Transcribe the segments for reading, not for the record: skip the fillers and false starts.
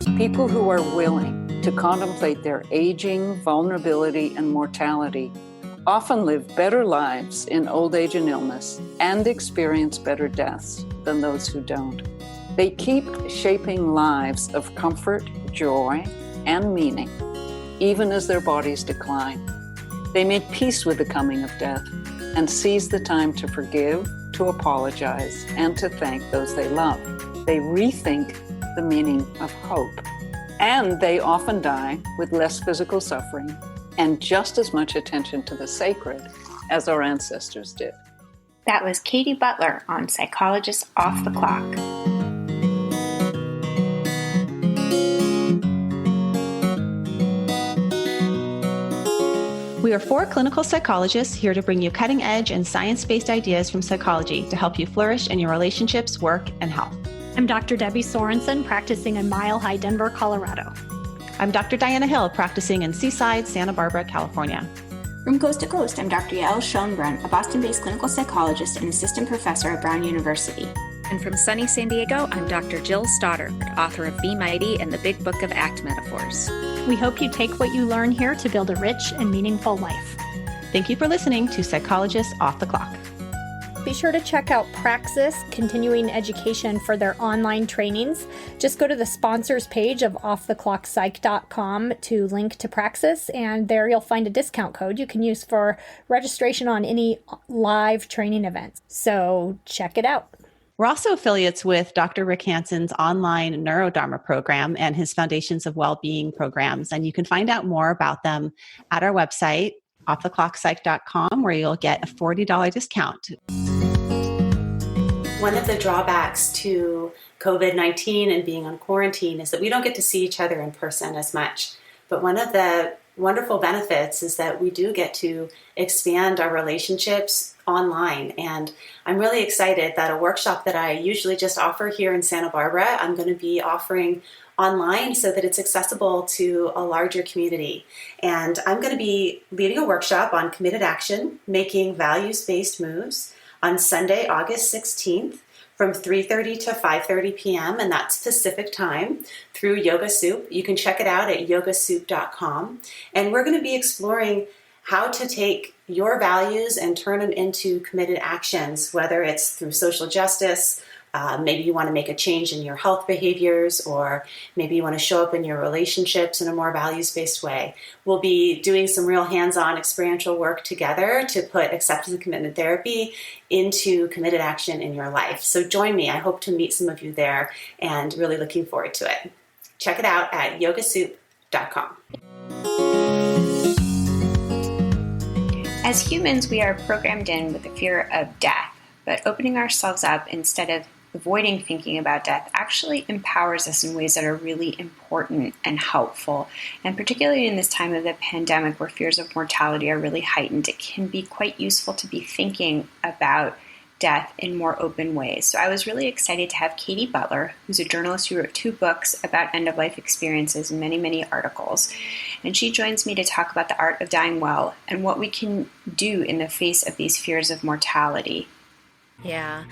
People who are willing to contemplate their aging, vulnerability, and mortality often live better lives in old age and illness and experience better deaths than those who don't. They keep shaping lives of comfort, joy, and meaning, even as their bodies decline. They make peace with the coming of death and seize the time to forgive, to apologize, and to thank those they love. They rethink the meaning of hope. And they often die with less physical suffering and just as much attention to the sacred as our ancestors did. That was Katy Butler on Psychologists Off the Clock. We are 4 clinical psychologists here to bring you cutting-edge and science-based ideas from psychology to help you flourish in your relationships, work, and health. I'm Dr. Debbie Sorensen, practicing in Mile High, Denver, Colorado. I'm Dr. Diana Hill, practicing in Seaside, Santa Barbara, California. From coast to coast, I'm Dr. Yael Schoenbrunn, a Boston-based clinical psychologist and assistant professor at Brown University. And from sunny San Diego, I'm Dr. Jill Stoddard, author of Be Mighty and the Big Book of Act Metaphors. We hope you take what you learn here to build a rich and meaningful life. Thank you for listening to Psychologists Off the Clock. Be sure to check out Praxis Continuing Education for their online trainings. Just go to the sponsors page of offtheclockpsych.com to link to Praxis, and there you'll find a discount code you can use for registration on any live training events. So check it out. We're also affiliates with Dr. Rick Hansen's online Neurodharma program and his Foundations of Wellbeing programs, and you can find out more about them at our website, offtheclockpsych.com, where you'll get a $40 discount. One of the drawbacks to COVID-19 and being on quarantine is that we don't get to see each other in person as much. But one of the wonderful benefits is that we do get to expand our relationships online. And I'm really excited that a workshop that I usually just offer here in Santa Barbara, I'm going to be offering online so that it's accessible to a larger community. And I'm going to be leading a workshop on committed action, making values-based moves on Sunday, August 16th from 3:30 to 5:30 p.m. and that's Pacific time through Yoga Soup. You can check it out at yogasoup.com. And we're going to be exploring how to take your values and turn them into committed actions, whether it's through social justice, maybe you want to make a change in your health behaviors, or maybe you want to show up in your relationships in a more values-based way. We'll be doing some real hands-on experiential work together to put acceptance and commitment therapy into committed action in your life. So join me. I hope to meet some of you there and really looking forward to it. Check it out at yogasoup.com. As humans, we are programmed in with the fear of death, but opening ourselves up instead of avoiding thinking about death actually empowers us in ways that are really important and helpful. And particularly in this time of the pandemic where fears of mortality are really heightened, it can be quite useful to be thinking about death in more open ways. So I was really excited to have Katy Butler, who's a journalist who wrote 2 books about end-of-life experiences and many, many articles. And she joins me to talk about the art of dying well and what we can do in the face of these fears of mortality. Yeah,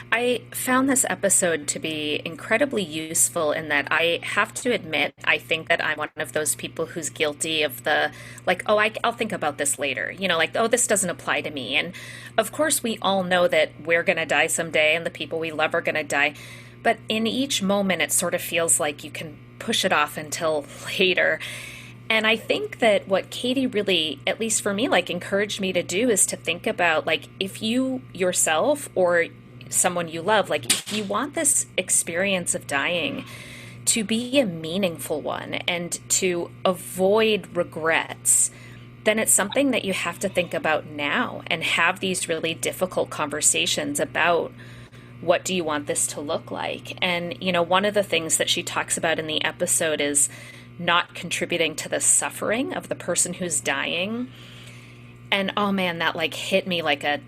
I found this episode to be incredibly useful in that I have to admit, I think that I'm one of those people who's guilty of the, like, oh, I'll think about this later. You know, like, oh, this doesn't apply to me. And of course, we all know that we're going to die someday and the people we love are going to die. But in each moment, it sort of feels like you can push it off until later. And I think that what Katy really, at least for me, like encouraged me to do is to think about, like, if you yourself or someone you love, like if you want this experience of dying to be a meaningful one and to avoid regrets, then it's something that you have to think about now and have these really difficult conversations about what do you want this to look like. And, you know, one of the things that she talks about in the episode is not contributing to the suffering of the person who's dying. And oh man, that like hit me like a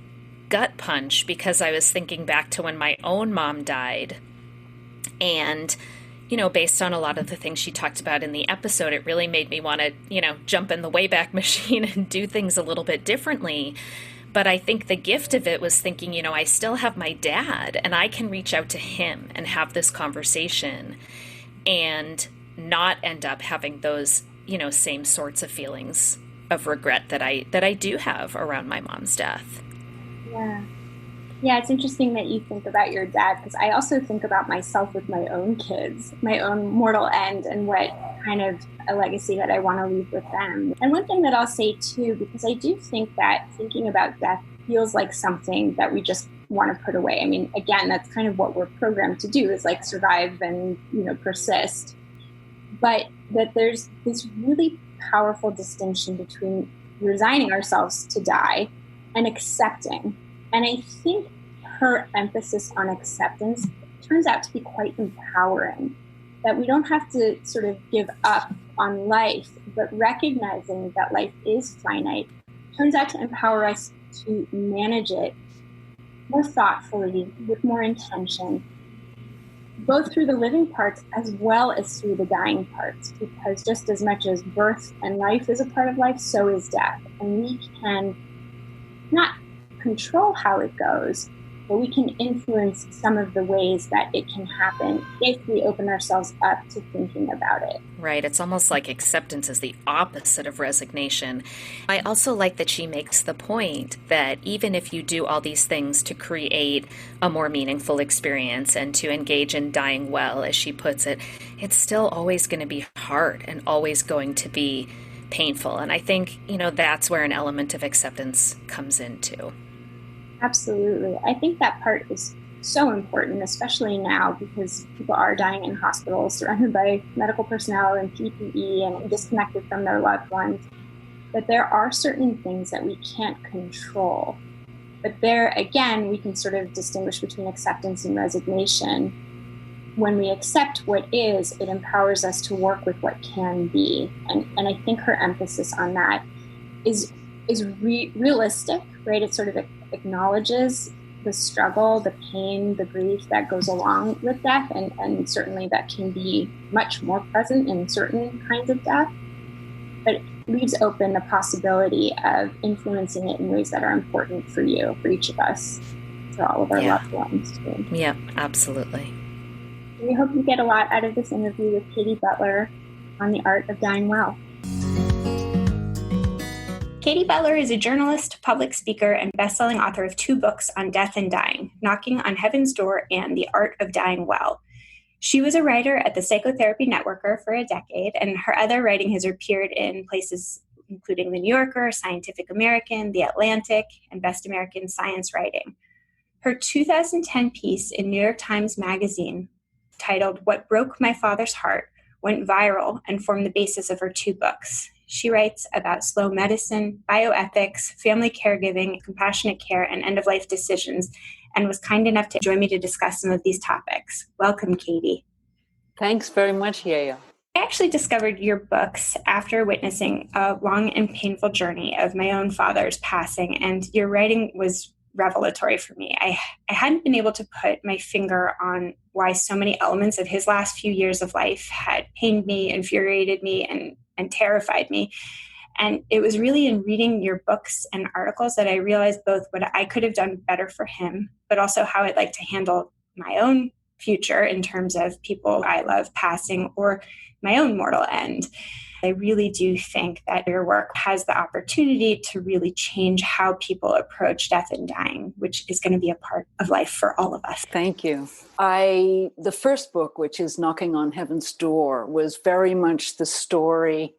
gut punch, because I was thinking back to when my own mom died. And, you know, based on a lot of the things she talked about in the episode, it really made me want to, you know, jump in the Wayback Machine and do things a little bit differently. But I think the gift of it was thinking, you know, I still have my dad and I can reach out to him and have this conversation. And not end up having those, same sorts of feelings of regret that I do have around my mom's death. Yeah. Yeah, it's interesting that you think about your dad, because I also think about myself with my own kids, my own mortal end, and what kind of a legacy that I want to leave with them. And one thing that I'll say too, because I do think that thinking about death feels like something that we just want to put away. I mean, again, that's kind of what we're programmed to do, is like survive and, persist. But that there's this really powerful distinction between resigning ourselves to die and accepting. And I think her emphasis on acceptance turns out to be quite empowering, that we don't have to sort of give up on life, but recognizing that life is finite turns out to empower us to manage it more thoughtfully, with more intention, both through the living parts as well as through the dying parts, because just as much as birth and life is a part of life, so is death. And we can not control how it goes, but we can influence some of the ways that it can happen if we open ourselves up to thinking about it. Right. It's almost like acceptance is the opposite of resignation. I also like that she makes the point that even if you do all these things to create a more meaningful experience and to engage in dying well, as she puts it, it's still always going to be hard and always going to be painful. And I think, that's where an element of acceptance comes into. Absolutely. I think that part is so important, especially now, because people are dying in hospitals, surrounded by medical personnel and PPE and disconnected from their loved ones. But there are certain things that we can't control. But there, again, we can sort of distinguish between acceptance and resignation. When we accept what is, it empowers us to work with what can be. And I think her emphasis on that is realistic, right? It sort of acknowledges the struggle, the pain, the grief that goes along with death, and certainly that can be much more present in certain kinds of death, but it leaves open the possibility of influencing it in ways that are important for you, for each of us, for all of our loved ones too. Yeah, absolutely. We hope you get a lot out of this interview with Katy Butler on the art of dying well. Katy Butler is a journalist, public speaker, and best-selling author of 2 books on death and dying, Knocking on Heaven's Door and The Art of Dying Well. She was a writer at the Psychotherapy Networker for a decade, and her other writing has appeared in places including The New Yorker, Scientific American, The Atlantic, and Best American Science Writing. Her 2010 piece in New York Times Magazine, titled What Broke My Father's Heart, went viral and formed the basis of her 2 books. She writes about slow medicine, bioethics, family caregiving, compassionate care, and end-of-life decisions, and was kind enough to join me to discuss some of these topics. Welcome, Katy. Thanks very much, Yaya. I actually discovered your books after witnessing a long and painful journey of my own father's passing, and your writing was revelatory for me. I hadn't been able to put my finger on why so many elements of his last few years of life had pained me, infuriated me, and terrified me. And it was really in reading your books and articles that I realized both what I could have done better for him, but also how I'd like to handle my own future in terms of people I love passing or my own mortal end. I really do think that your work has the opportunity to really change how people approach death and dying, which is going to be a part of life for all of us. Thank you. The first book, which is Knocking on Heaven's Door, was very much the story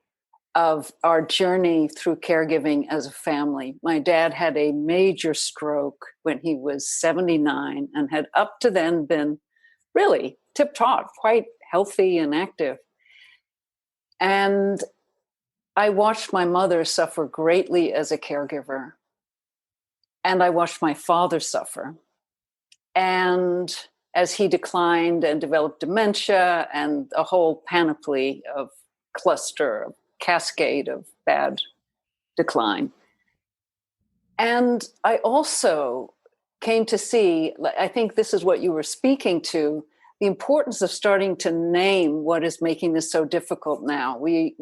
of our journey through caregiving as a family. My dad had a major stroke when he was 79 and had up to then been really tip-top, quite healthy and active. And I watched my mother suffer greatly as a caregiver. And I watched my father suffer. And as he declined and developed dementia and a whole panoply of cascade of bad decline. And I also came to see, I think this is what you were speaking to, the importance of starting to name what is making this so difficult now. We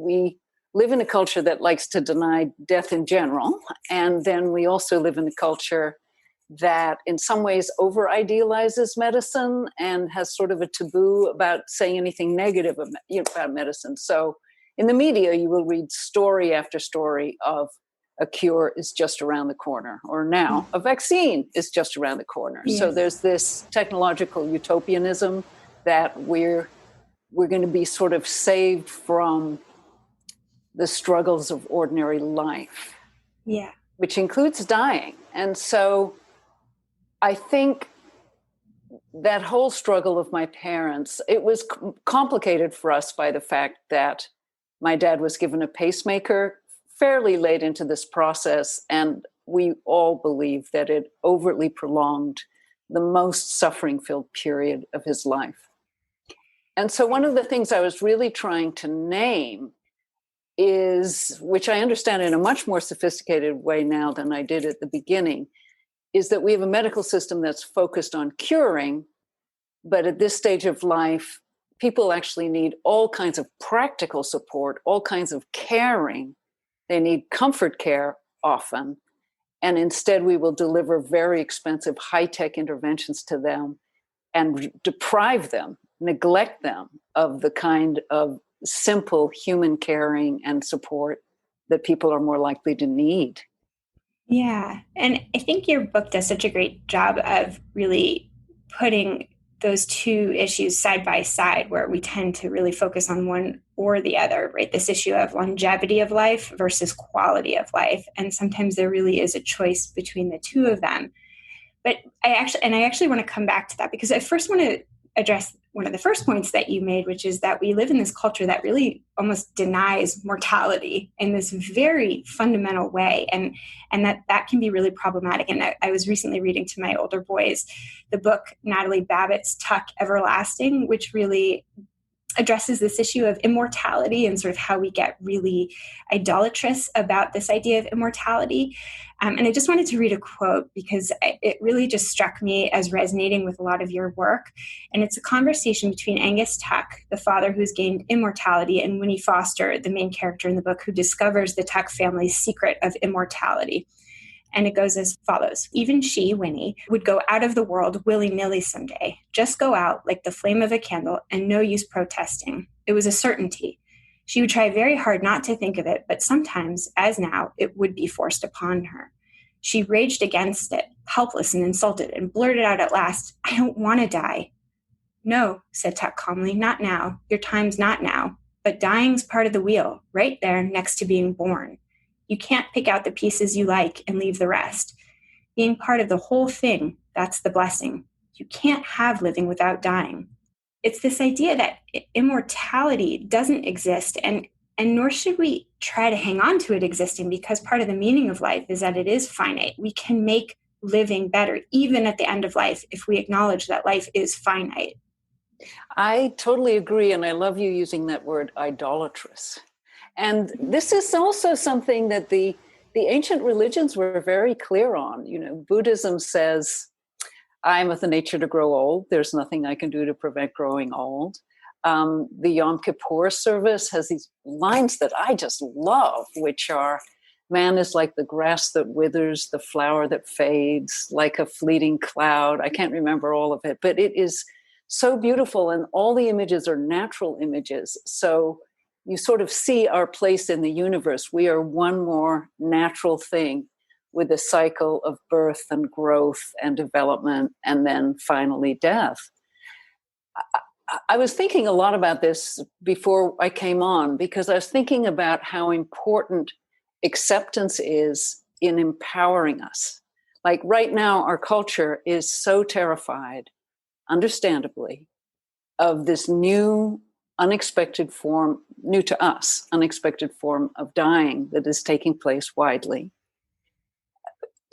live in a culture that likes to deny death in general, and then we also live in a culture that in some ways over idealizes medicine and has sort of a taboo about saying anything negative about medicine. So in the media, you will read story after story of a cure is just around the corner, or now a vaccine is just around the corner. Yes. So there's this technological utopianism that we're going to be sort of saved from the struggles of ordinary life, which includes dying. And so I think that whole struggle of my parents, it was complicated for us by the fact that my dad was given a pacemaker fairly late into this process, and we all believe that it overtly prolonged the most suffering-filled period of his life. And so one of the things I was really trying to name is, which I understand in a much more sophisticated way now than I did at the beginning, is that we have a medical system that's focused on curing, but at this stage of life, people actually need all kinds of practical support, all kinds of caring. They need comfort care often. And instead, we will deliver very expensive high-tech interventions to them and deprive them, neglect them of the kind of simple human caring and support that people are more likely to need. Yeah. And I think your book does such a great job of really putting those two issues side by side, where we tend to really focus on one or the other, right? This issue of longevity of life versus quality of life. And sometimes there really is a choice between the two of them. But I actually want to come back to that, because I first want to address one of the first points that you made, which is that we live in this culture that really almost denies mortality in this very fundamental way. And that can be really problematic. And I was recently reading to my older boys the book Natalie Babbitt's Tuck Everlasting, which really addresses this issue of immortality and sort of how we get really idolatrous about this idea of immortality. And I just wanted to read a quote because it really just struck me as resonating with a lot of your work. And it's a conversation between Angus Tuck, the father who's gained immortality, and Winnie Foster, the main character in the book, who discovers the Tuck family's secret of immortality. And it goes as follows. Even she, Winnie, would go out of the world willy-nilly someday. Just go out like the flame of a candle and no use protesting. It was a certainty. She would try very hard not to think of it, but sometimes, as now, it would be forced upon her. She raged against it, helpless and insulted, and blurted out at last, "I don't want to die." "No," said Tuck calmly, "not now. Your time's not now. But dying's part of the wheel, right there next to being born. You can't pick out the pieces you like and leave the rest. Being part of the whole thing, that's the blessing. You can't have living without dying." It's this idea that immortality doesn't exist, and nor should we try to hang on to it existing, because part of the meaning of life is that it is finite. We can make living better, even at the end of life, if we acknowledge that life is finite. I totally agree, and I love you using that word, idolatrous. And this is also something that the ancient religions were very clear on. You know, Buddhism says, "I'm of the nature to grow old. There's nothing I can do to prevent growing old." The Yom Kippur service has these lines that I just love, which are, "Man is like the grass that withers, the flower that fades, like a fleeting cloud." I can't remember all of it, but it is so beautiful, and all the images are natural images. So you sort of see our place in the universe. We are one more natural thing with a cycle of birth and growth and development, and then finally death. I was thinking a lot about this before I came on, because I was thinking about how important acceptance is in empowering us. Like right now, our culture is so terrified, understandably, of this new, unexpected form, new to us, unexpected form of dying that is taking place widely.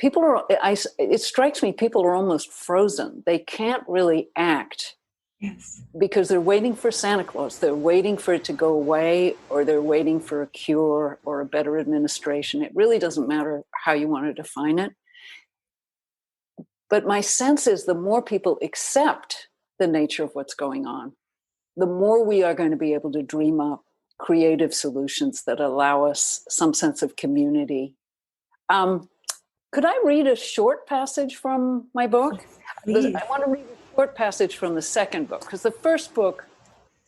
It strikes me, people are almost frozen. They can't really act. Yes. Because they're waiting for Santa Claus. They're waiting for it to go away, or they're waiting for a cure or a better administration. It really doesn't matter how you want to define it. But my sense is the more people accept the nature of what's going on, the more we are going to be able to dream up creative solutions that allow us some sense of community. Could I read a short passage from my book? Please. I want to read a short passage from the second book, because the first book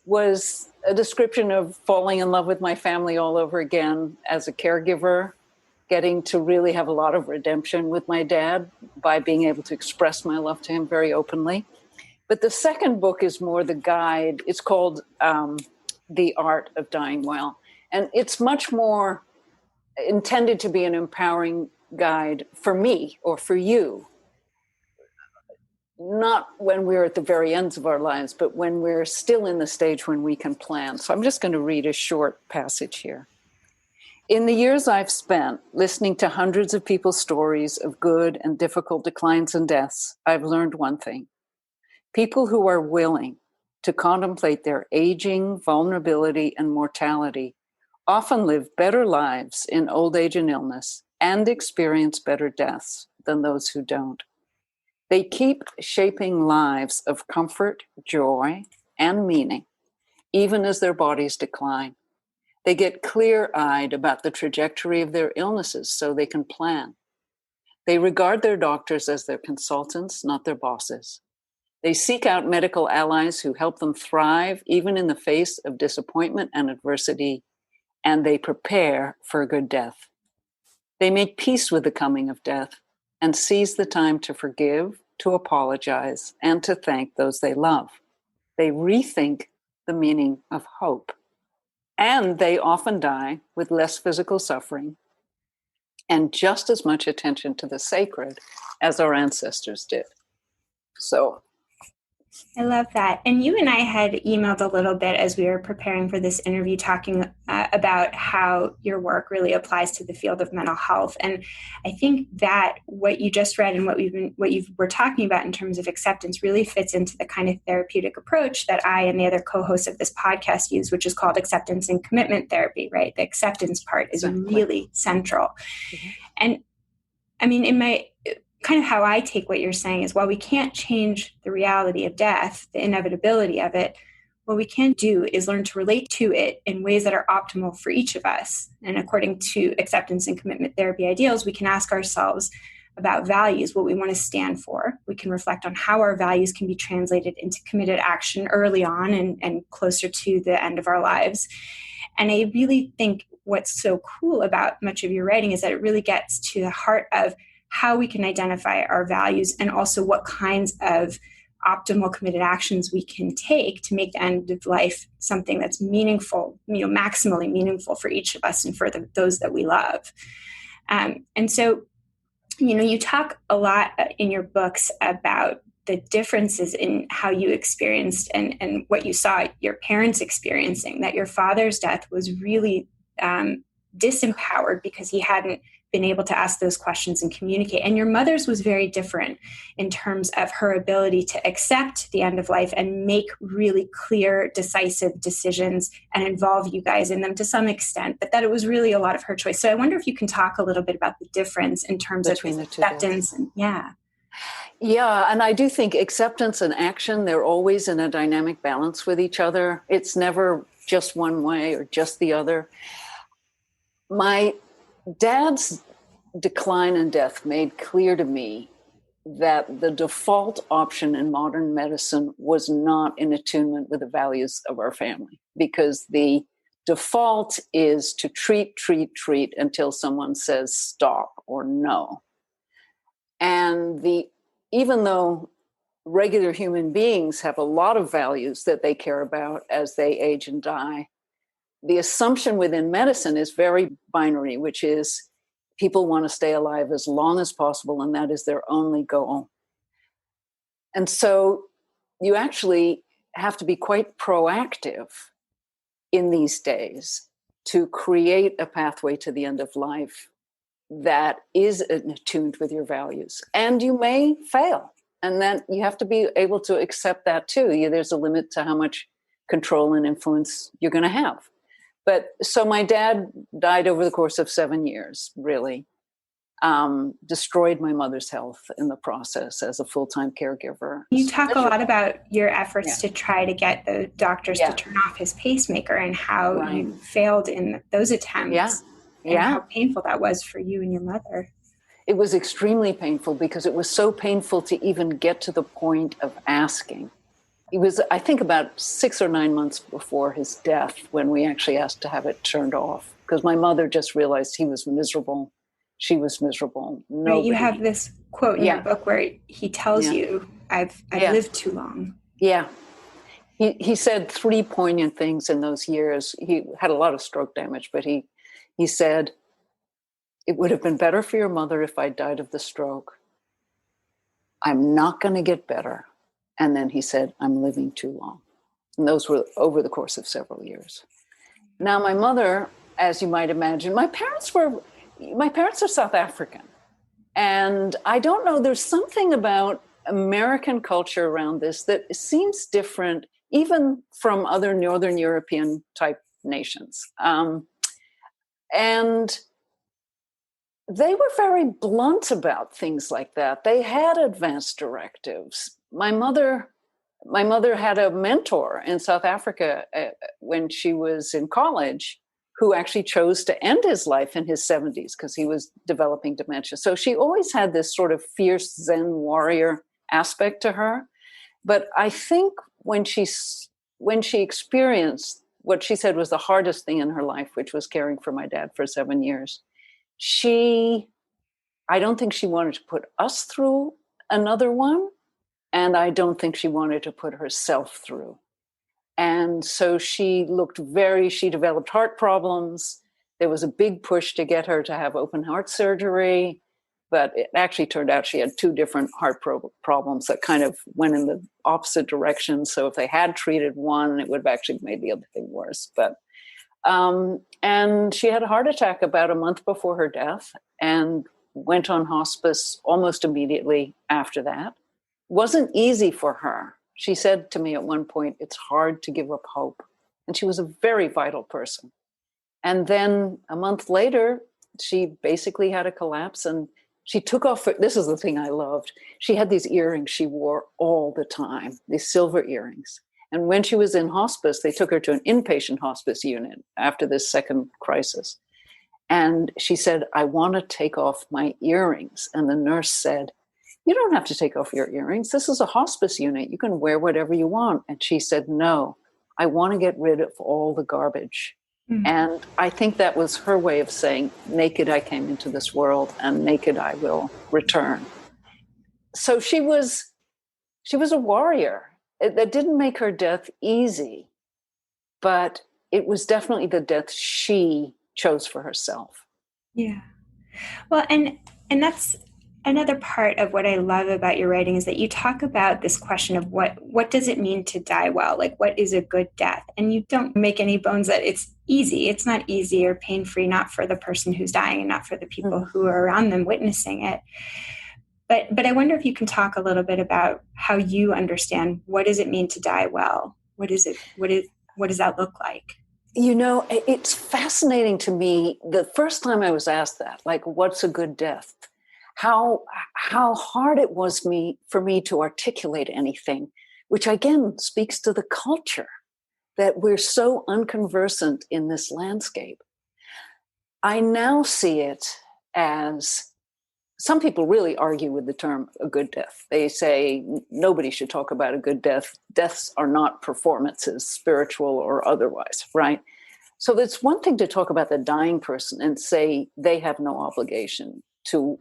was a description of falling in love with my family all over again as a caregiver, getting to really have a lot of redemption with my dad by being able to express my love to him very openly. But the second book is more the guide. It's called The Art of Dying Well. And it's much more intended to be an empowering guide for me or for you, not when we're at the very ends of our lives, but when we're still in the stage when we can plan. So I'm just going to read a short passage here. In the years I've spent listening to hundreds of people's stories of good and difficult declines and deaths, I've learned one thing. People who are willing to contemplate their aging, vulnerability, and mortality often live better lives in old age and illness and experience better deaths than those who don't. They keep shaping lives of comfort, joy, and meaning, even as their bodies decline. They get clear-eyed about the trajectory of their illnesses so they can plan. They regard their doctors as their consultants, not their bosses. They seek out medical allies who help them thrive even in the face of disappointment and adversity, and they prepare for a good death. They make peace with the coming of death and seize the time to forgive, to apologize, and to thank those they love. They rethink the meaning of hope. And they often die with less physical suffering and just as much attention to the sacred as our ancestors did. So I love that. And you and I had emailed a little bit as we were preparing for this interview, talking about how your work really applies to the field of mental health. And I think that what you just read and what you were talking about in terms of acceptance really fits into the kind of therapeutic approach that I and the other co-hosts of this podcast use, which is called acceptance and commitment therapy, right? The acceptance part is really central. Mm-hmm. And I mean, in my kind of how I take what you're saying is, while we can't change the reality of death, the inevitability of it, what we can do is learn to relate to it in ways that are optimal for each of us. And according to acceptance and commitment therapy ideals, we can ask ourselves about values, what we want to stand for. We can reflect on how our values can be translated into committed action early on and closer to the end of our lives. And I really think what's so cool about much of your writing is that it really gets to the heart of how we can identify our values and also what kinds of optimal committed actions we can take to make the end of life something that's meaningful, maximally meaningful for each of us and for those that we love. And so, you talk a lot in your books about the differences in how you experienced and what you saw your parents experiencing, that your father's death was really disempowered because he hadn't been able to ask those questions and communicate. And your mother's was very different in terms of her ability to accept the end of life and make really clear, decisive decisions and involve you guys in them to some extent, but that it was really a lot of her choice. So I wonder if you can talk a little bit about the difference in terms between of acceptance and Yeah, and I do think acceptance and action, they're always in a dynamic balance with each other. It's never just one way or just the other. My dad's decline and death made clear to me that the default option in modern medicine was not in attunement with the values of our family, because the default is to treat until someone says stop or no. And even though regular human beings have a lot of values that they care about as they age and die, the assumption within medicine is very binary, which is people want to stay alive as long as possible, and that is their only goal. And so you actually have to be quite proactive in these days to create a pathway to the end of life that is attuned with your values. And you may fail, and then you have to be able to accept that too. There's a limit to how much control and influence you're going to have. But so my dad died over the course of 7 years, really. Destroyed my mother's health in the process as a full-time caregiver. You talk a lot about your efforts to try to get the doctors to turn off his pacemaker and how you failed in those attempts and how painful that was for you and your mother. It was extremely painful because it was so painful to even get to the point of asking. He was, I think, about 6 or 9 months before his death when we actually asked to have it turned off, because my mother just realized he was miserable. She was miserable. Right, Nobody. you have this quote in your book where he tells you, I've lived too long. Yeah. He said 3 poignant things in those years. He had a lot of stroke damage, but he said, "It would have been better for your mother if I died of the stroke. I'm not going to get better." And then he said, "I'm living too long." And those were over the course of several years. Now, my mother, as you might imagine, my parents are South African. And I don't know, there's something about American culture around this that seems different, even from other Northern European type nations. And they were very blunt about things like that. They had advance directives. My mother had a mentor in South Africa when she was in college, who actually chose to end his life in his 70s because he was developing dementia. So she always had this sort of fierce Zen warrior aspect to her. But I think when she experienced what she said was the hardest thing in her life, which was caring for my dad for 7 years, I don't think she wanted to put us through another one. And I don't think she wanted to put herself through. And so she developed heart problems. There was a big push to get her to have open heart surgery, but it actually turned out she had 2 different heart problems that kind of went in the opposite direction. So if they had treated one, it would have actually made the other thing worse. But and she had a heart attack about a month before her death and went on hospice almost immediately after that. Wasn't easy for her. She said to me at one point, "It's hard to give up hope." And she was a very vital person. And then a month later, she basically had a collapse and she took off. This is the thing I loved. She had these earrings she wore all the time, these silver earrings. And when she was in hospice, they took her to an inpatient hospice unit after this second crisis. And she said, "I want to take off my earrings." And the nurse said, "You don't have to take off your earrings. This is a hospice unit. You can wear whatever you want." And she said, "No, I want to get rid of all the garbage." Mm-hmm. And I think that was her way of saying, naked I came into this world and naked I will return. So she was a warrior. That didn't make her death easy, but it was definitely the death she chose for herself. Yeah. Well, and that's another part of what I love about your writing is that you talk about this question of what does it mean to die well? Like, what is a good death? And you don't make any bones that it's easy. It's not easy or pain-free, not for the person who's dying and not for the people who are around them witnessing it. But I wonder if you can talk a little bit about how you understand what does it mean to die well? What does that look like? You know, it's fascinating to me. The first time I was asked that, like, what's a good death? How hard it was for me to articulate anything, which again speaks to the culture that we're so unconversant in this landscape. I now see it as, some people really argue with the term a good death. They say nobody should talk about a good death. Deaths are not performances, spiritual or otherwise, right? So it's one thing to talk about the dying person and say they have no obligation to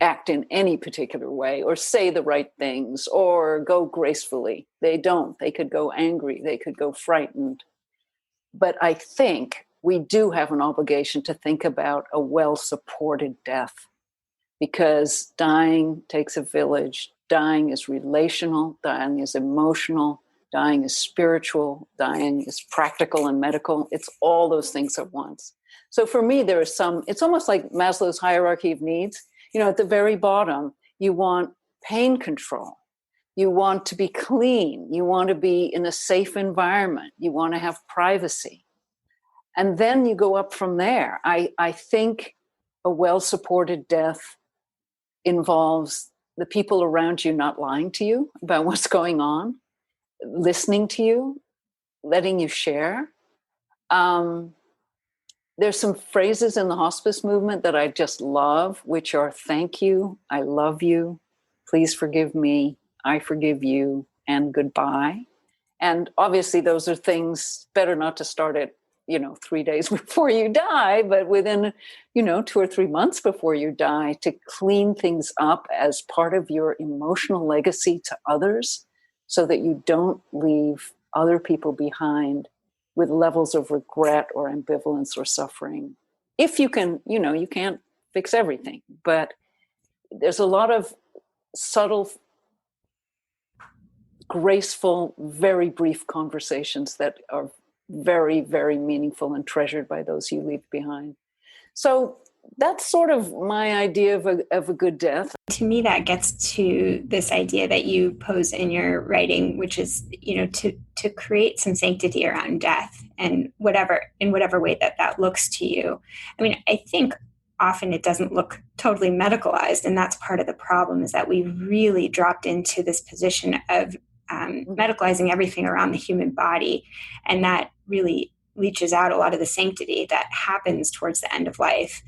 act in any particular way or say the right things or go gracefully. They don't. They could go angry. They could go frightened. But I think we do have an obligation to think about a well-supported death, because dying takes a village. Dying is relational. Dying is emotional. Dying is spiritual. Dying is practical and medical. It's all those things at once. So for me, there is it's almost like Maslow's hierarchy of needs. You know, at the very bottom, you want pain control. You want to be clean. You want to be in a safe environment. You want to have privacy. And then you go up from there. I think a well-supported death involves the people around you not lying to you about what's going on, listening to you, letting you share. There's some phrases in the hospice movement that I just love, which are thank you, I love you, please forgive me, I forgive you, and goodbye. And obviously those are things better not to start at, 3 days before you die, but within, 2 or 3 months before you die, to clean things up as part of your emotional legacy to others so that you don't leave other people behind with levels of regret or ambivalence or suffering. If you can, you can't fix everything, but there's a lot of subtle, graceful, very brief conversations that are very, very meaningful and treasured by those you leave behind. So that's sort of my idea of a good death. To me, that gets to this idea that you pose in your writing, which is, to create some sanctity around death and in whatever way that looks to you. I mean, I think often it doesn't look totally medicalized, and that's part of the problem, is that we really dropped into this position of medicalizing everything around the human body, and that really leaches out a lot of the sanctity that happens towards the end of life.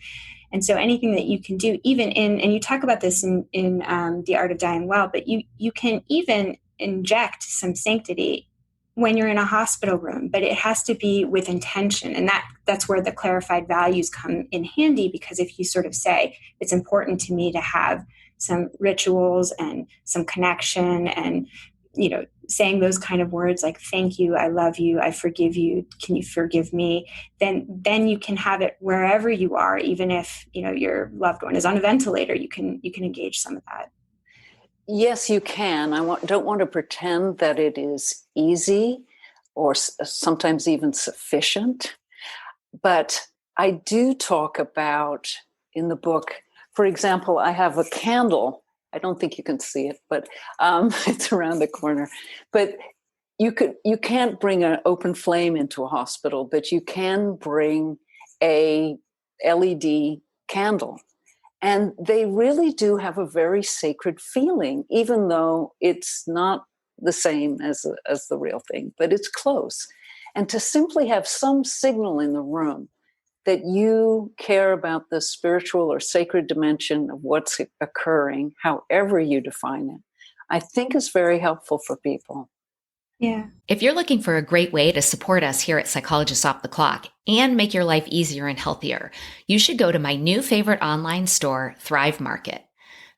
And so anything that you can do, even and you talk about this in The Art of Dying Well, but you can even inject some sanctity when you're in a hospital room, but it has to be with intention. And that's where the clarified values come in handy, because if you sort of say, it's important to me to have some rituals and some connection and, saying those kind of words like, thank you, I love you, I forgive you, can you forgive me? Then you can have it wherever you are, even if, your loved one is on a ventilator, you can engage some of that. Yes, you can. Don't want to pretend that it is easy or sometimes even sufficient. But I do talk about in the book, for example, I have a candle. I don't think you can see it, but it's around the corner. But you can't bring an open flame into a hospital, but you can bring a LED candle. And they really do have a very sacred feeling, even though it's not the same as the real thing, but it's close. And to simply have some signal in the room that you care about the spiritual or sacred dimension of what's occurring, however you define it, I think is very helpful for people. Yeah. If you're looking for a great way to support us here at Psychologists Off the Clock and make your life easier and healthier, you should go to my new favorite online store, Thrive Market.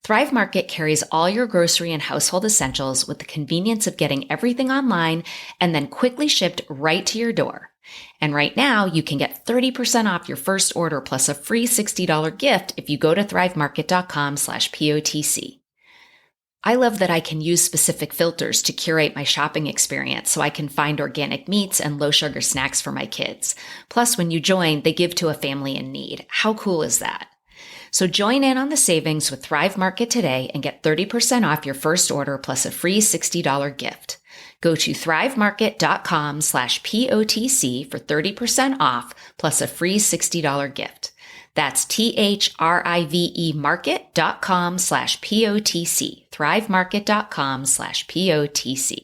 Thrive Market carries all your grocery and household essentials with the convenience of getting everything online and then quickly shipped right to your door. And right now, you can get 30% off your first order plus a free $60 gift if you go to thrivemarket.com/POTC. I love that I can use specific filters to curate my shopping experience so I can find organic meats and low sugar snacks for my kids. Plus, when you join, they give to a family in need. How cool is that? So join in on the savings with Thrive Market today and get 30% off your first order plus a free $60 gift. Go to thrivemarket.com/POTC for 30% off plus a free $60 gift. That's THRIVE market.com/POTC. thrivemarket.com/POTC.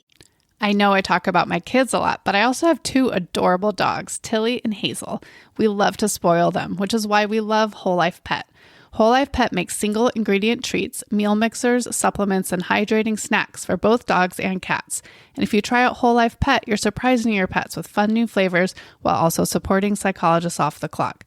I know I talk about my kids a lot, but I also have two adorable dogs, Tilly and Hazel. We love to spoil them, which is why we love Whole Life Pet. Whole Life Pet makes single ingredient treats, meal mixers, supplements, and hydrating snacks for both dogs and cats. And if you try out Whole Life Pet, you're surprising your pets with fun new flavors while also supporting Psychologists Off the Clock.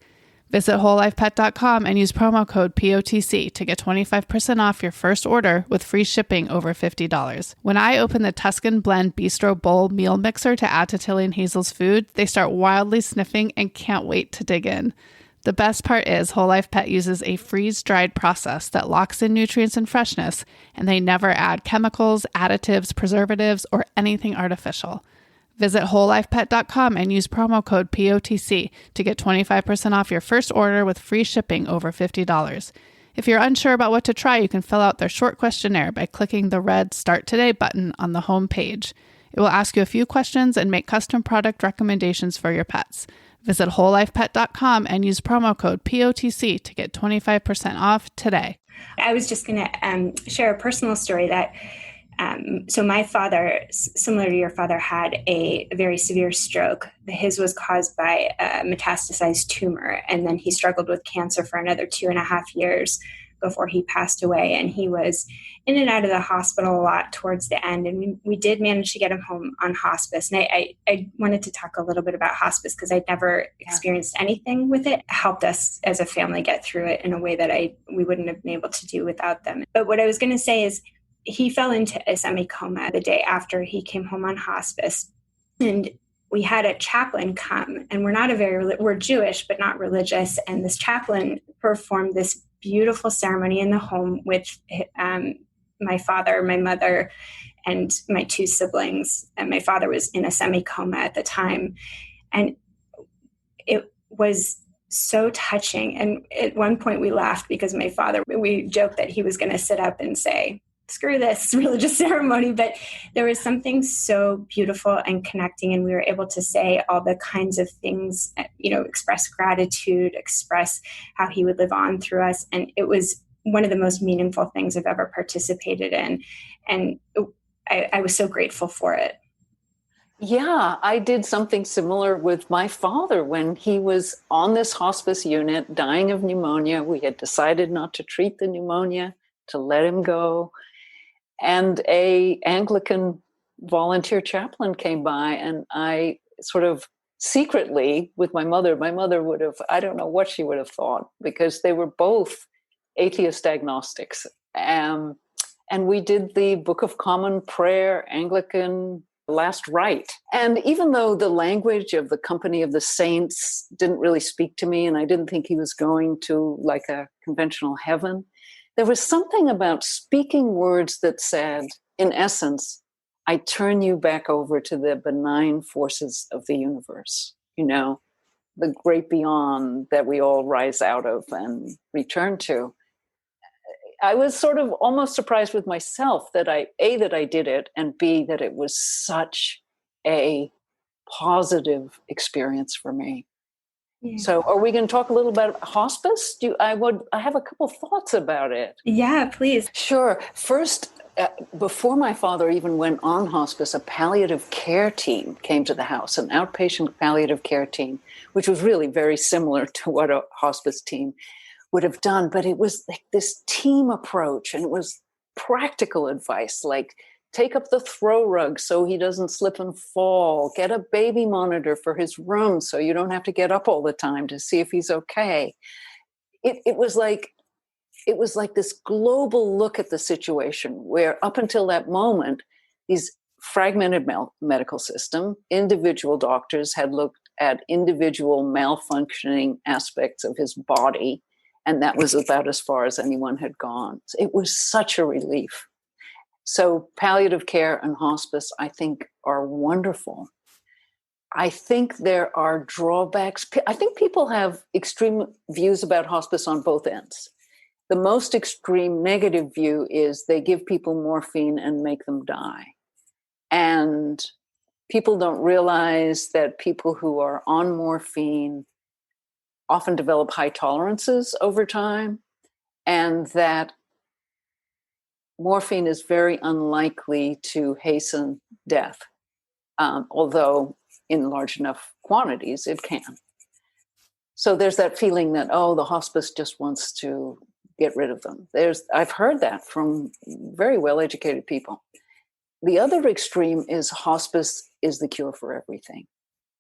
Visit wholelifepet.com and use promo code POTC to get 25% off your first order with free shipping over $50. When I open the Tuscan Blend Bistro Bowl meal mixer to add to Tilly and Hazel's food, they start wildly sniffing and can't wait to dig in. The best part is Whole Life Pet uses a freeze-dried process that locks in nutrients and freshness, and they never add chemicals, additives, preservatives, or anything artificial. Visit wholelifepet.com and use promo code POTC to get 25% off your first order with free shipping over $50. If you're unsure about what to try, you can fill out their short questionnaire by clicking the red Start Today button on the home page. It will ask you a few questions and make custom product recommendations for your pets. Visit wholelifepet.com and use promo code POTC to get 25% off today. I was just going to share a personal story that So my father, similar to your father, had a very severe stroke. His was caused by a metastasized tumor, and then he struggled with cancer for another 2.5 years before he passed away. And he was in and out of the hospital a lot towards the end, and we did manage to get him home on hospice. And I wanted to talk a little bit about hospice because I'd never experienced anything with it. It helped us as a family get through it in a way that we wouldn't have been able to do without them. But what I was going to say is, he fell into a semi-coma the day after he came home on hospice. And we had a chaplain come, and we're Jewish, but not religious. And this chaplain performed this beautiful ceremony in the home with my father, my mother, and my 2 siblings. And my father was in a semi-coma at the time. And it was so touching. And at one point we laughed because we joked that he was going to sit up and say, "Screw this religious ceremony," but there was something so beautiful and connecting, and we were able to say all the kinds of things, express gratitude, express how he would live on through us, and it was one of the most meaningful things I've ever participated in, and I was so grateful for it. Yeah, I did something similar with my father when he was on this hospice unit, dying of pneumonia. We had decided not to treat the pneumonia, to let him go. And a Anglican volunteer chaplain came by, and I sort of secretly with my mother would have, I don't know what she would have thought, because they were both atheist agnostics. And we did the Book of Common Prayer, Anglican last rite. And even though the language of the Company of the Saints didn't really speak to me, and I didn't think he was going to like a conventional heaven, there was something about speaking words that said, in essence, I turn you back over to the benign forces of the universe, the great beyond that we all rise out of and return to. I was sort of almost surprised with myself that I did it, and B, that it was such a positive experience for me. Yeah. So are we going to talk a little about hospice? I have a couple thoughts about it. Yeah, please. Sure. First, before my father even went on hospice, a palliative care team came to the house, an outpatient palliative care team, which was really very similar to what a hospice team would have done. But it was like this team approach, and it was practical advice, like take up the throw rug so he doesn't slip and fall, get a baby monitor for his room so you don't have to get up all the time to see if he's okay. It was like this global look at the situation where up until that moment, these fragmented medical system, individual doctors had looked at individual malfunctioning aspects of his body, and that was about as far as anyone had gone. It was such a relief. So palliative care and hospice, I think, are wonderful. I think there are drawbacks. I think people have extreme views about hospice on both ends. The most extreme negative view is they give people morphine and make them die. And people don't realize that people who are on morphine often develop high tolerances over time, and that morphine is very unlikely to hasten death, although in large enough quantities it can. So there's that feeling that, the hospice just wants to get rid of them. I've heard that from very well-educated people. The other extreme is hospice is the cure for everything.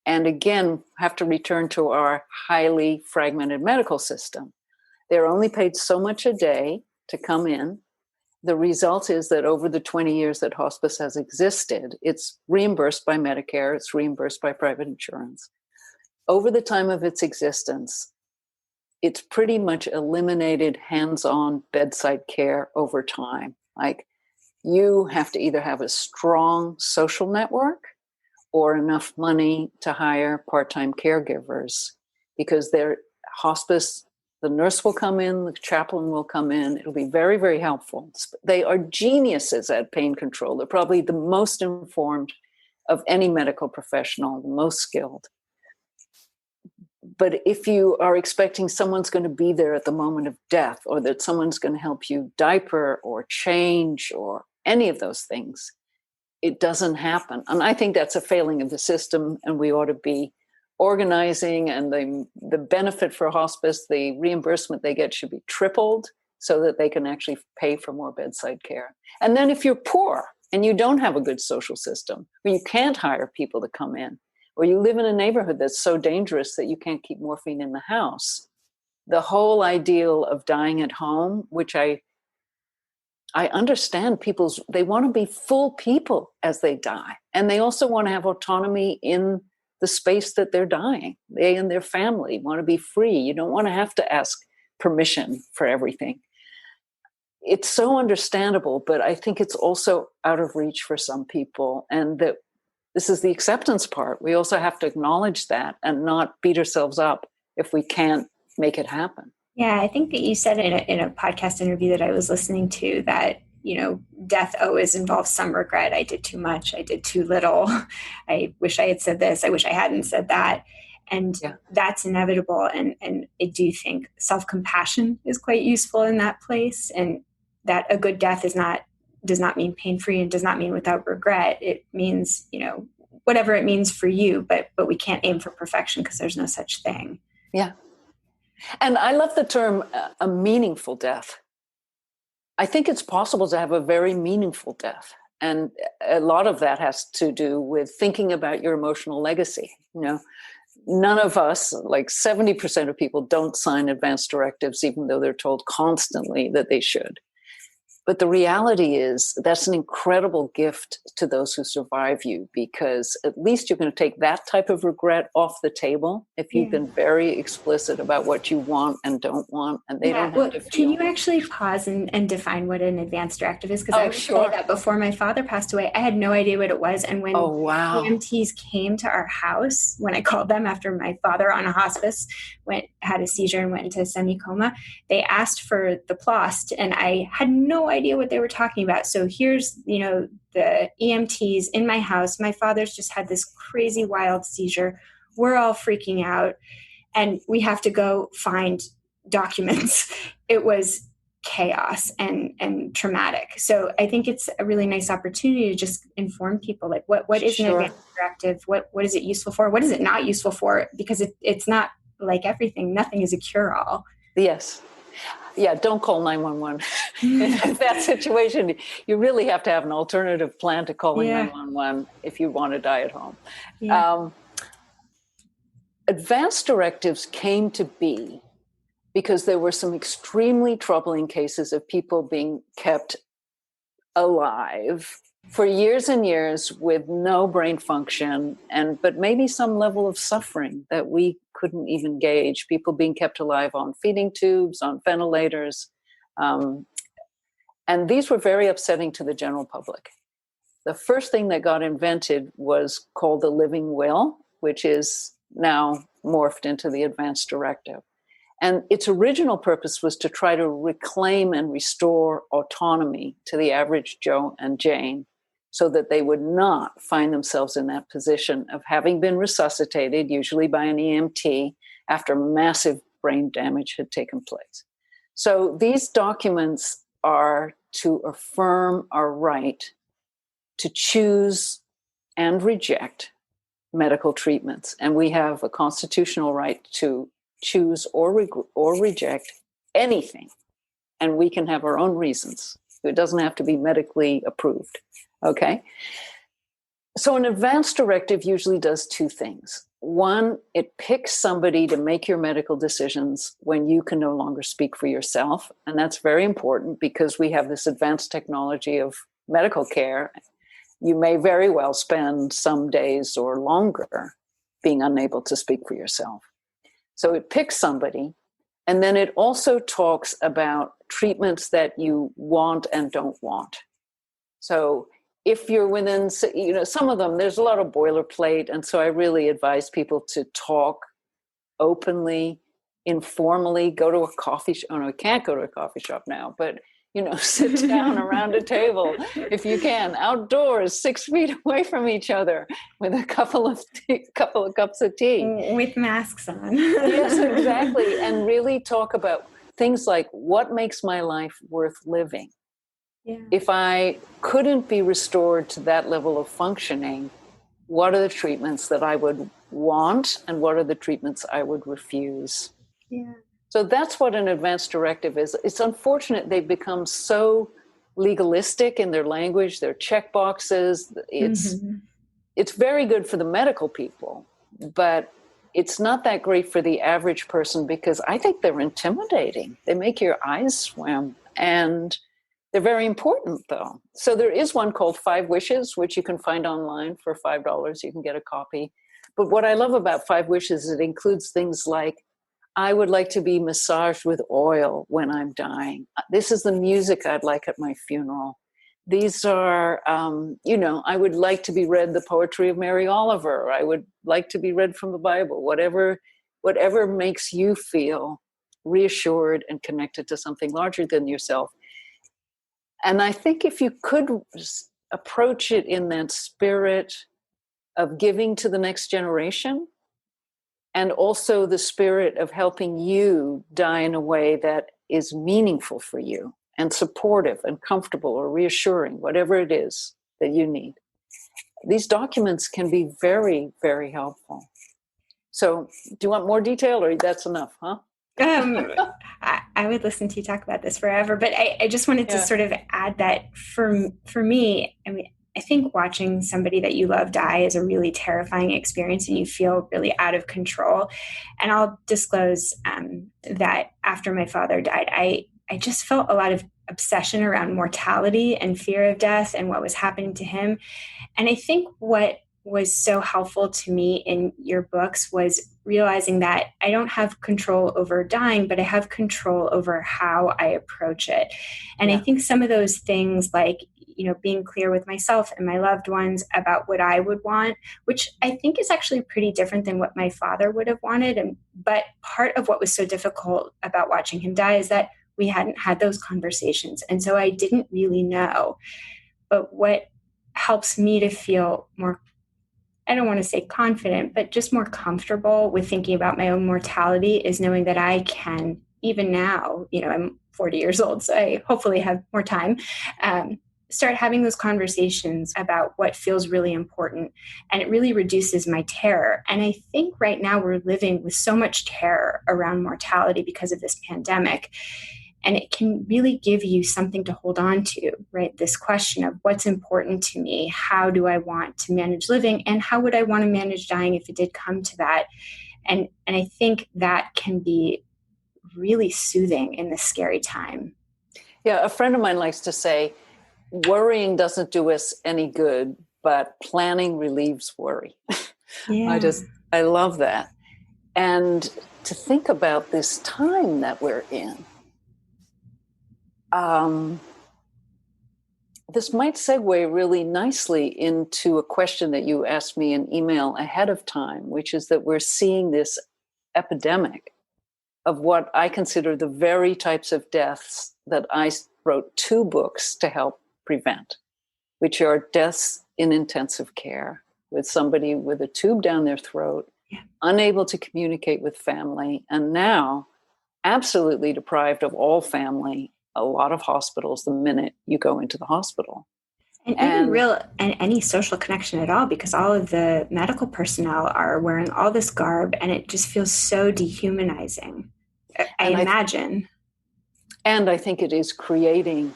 And again, have to return to our highly fragmented medical system. They're only paid so much a day to come in. The result is that over the 20 years that hospice has existed, it's reimbursed by Medicare, it's reimbursed by private insurance. Over the time of its existence, it's pretty much eliminated hands-on bedside care over time. Like, you have to either have a strong social network or enough money to hire part-time caregivers, because their hospice, the nurse will come in, the chaplain will come in. It'll be very, very helpful. They are geniuses at pain control. They're probably the most informed of any medical professional, the most skilled. But if you are expecting someone's going to be there at the moment of death, or that someone's going to help you diaper or change or any of those things, it doesn't happen. And I think that's a failing of the system, and we ought to be organizing, and the benefit for hospice, the reimbursement they get should be tripled so that they can actually pay for more bedside care. And then if you're poor and you don't have a good social system, or you can't hire people to come in, or you live in a neighborhood that's so dangerous that you can't keep morphine in the house, the whole ideal of dying at home, which I understand they want to be full people as they die. And they also want to have autonomy in the space that they're dying. They and their family want to be free. You don't want to have to ask permission for everything. It's so understandable, but I think it's also out of reach for some people. And that this is the acceptance part. We also have to acknowledge that and not beat ourselves up if we can't make it happen. Yeah, I think that you said in a podcast interview that I was listening to that, death always involves some regret. I did too much. I did too little. I wish I had said this. I wish I hadn't said that. And that's inevitable. And I do think self-compassion is quite useful in that place. And that a good death does not mean pain-free and does not mean without regret. It means, whatever it means for you, but we can't aim for perfection because there's no such thing. Yeah. And I love the term a meaningful death. I think it's possible to have a very meaningful death. And a lot of that has to do with thinking about your emotional legacy. None of us, like 70% of people, don't sign advance directives, even though they're told constantly that they should. But the reality is that's an incredible gift to those who survive you, because at least you're going to take that type of regret off the table if you've been very explicit about what you want and don't want, and they don't have to feel. Can you actually pause and define what an advance directive is? Because I would say that before my father passed away, I had no idea what it was. And when EMTs came to our house, when I called them after my father on a hospice had a seizure and went into semi-coma, they asked for the PLOST, and I had no idea what they were talking about. So here's, the EMTs in my house. My father's just had this crazy wild seizure. We're all freaking out, and we have to go find documents. It was chaos and traumatic. So I think it's a really nice opportunity to just inform people, like what is an advance directive? What is it useful for? What is it not useful for? Because it's not like everything. Nothing is a cure-all. Yes. Yeah, don't call 911. In that situation, you really have to have an alternative plan to calling 911 if you want to die at home. Yeah. Advance directives came to be because there were some extremely troubling cases of people being kept alive for years and years with no brain function, but maybe some level of suffering that we couldn't even gauge. People being kept alive on feeding tubes, on ventilators. And these were very upsetting to the general public. The first thing that got invented was called the living will, which is now morphed into the advance directive. And its original purpose was to try to reclaim and restore autonomy to the average Joe and Jane, so that they would not find themselves in that position of having been resuscitated, usually by an EMT, after massive brain damage had taken place. So these documents are to affirm our right to choose and reject medical treatments. And we have a constitutional right to choose or reject anything. And we can have our own reasons. It doesn't have to be medically approved. Okay. So an advance directive usually does two things. One, it picks somebody to make your medical decisions when you can no longer speak for yourself. And that's very important because we have this advanced technology of medical care. You may very well spend some days or longer being unable to speak for yourself. So it picks somebody. And then it also talks about treatments that you want and don't want. So if you're within, some of them, there's a lot of boilerplate. And so I really advise people to talk openly, informally, go to a coffee shop. Oh, no, we can't go to a coffee shop now, but, sit down around a table if you can, outdoors, 6 feet away from each other with a couple of cups of tea. With masks on. Yes, exactly. And really talk about things like what makes my life worth living. Yeah. If I couldn't be restored to that level of functioning, what are the treatments that I would want and what are the treatments I would refuse? Yeah. So that's what an advance directive is. It's unfortunate they've become so legalistic in their language, their check boxes. It's very good for the medical people, but it's not that great for the average person because I think they're intimidating. They make your eyes swim, and they're very important, though. So there is one called 5 Wishes, which you can find online for $5. You can get a copy. But what I love about 5 Wishes is it includes things like, I would like to be massaged with oil when I'm dying. This is the music I'd like at my funeral. These are, I would like to be read the poetry of Mary Oliver. I would like to be read from the Bible, whatever makes you feel reassured and connected to something larger than yourself. And I think if you could approach it in that spirit of giving to the next generation, and also the spirit of helping you die in a way that is meaningful for you and supportive and comfortable or reassuring, whatever it is that you need. These documents can be very, very helpful. So do you want more detail or that's enough, huh? I would listen to you talk about this forever, but I just wanted to sort of add that for me, I mean, I think watching somebody that you love die is a really terrifying experience and you feel really out of control. And I'll disclose that after my father died, I just felt a lot of obsession around mortality and fear of death and what was happening to him. And I think what was so helpful to me in your books was realizing that I don't have control over dying, but I have control over how I approach it. And I think some of those things like, being clear with myself and my loved ones about what I would want, which I think is actually pretty different than what my father would have wanted. But part of what was so difficult about watching him die is that we hadn't had those conversations. And so I didn't really know. But what helps me to feel more, I don't want to say confident, but just more comfortable with thinking about my own mortality is knowing that I can, even now, I'm 40 years old, so I hopefully have more time, start having those conversations about what feels really important. And it really reduces my terror. And I think right now we're living with so much terror around mortality because of this pandemic. And it can really give you something to hold on to, right? This question of what's important to me, how do I want to manage living, and how would I want to manage dying if it did come to that? And I think that can be really soothing in this scary time. Yeah, a friend of mine likes to say, worrying doesn't do us any good, but planning relieves worry. Yeah. I love that. And to think about this time that we're in, this might segue really nicely into a question that you asked me in email ahead of time, which is that we're seeing this epidemic of what I consider the very types of deaths that I wrote 2 books to help prevent, which are deaths in intensive care with somebody with a tube down their throat, unable to communicate with family, and now absolutely deprived of all family, a lot of hospitals the minute you go into the hospital. And any social connection at all, because all of the medical personnel are wearing all this garb and it just feels so dehumanizing, I imagine. And I think it is creating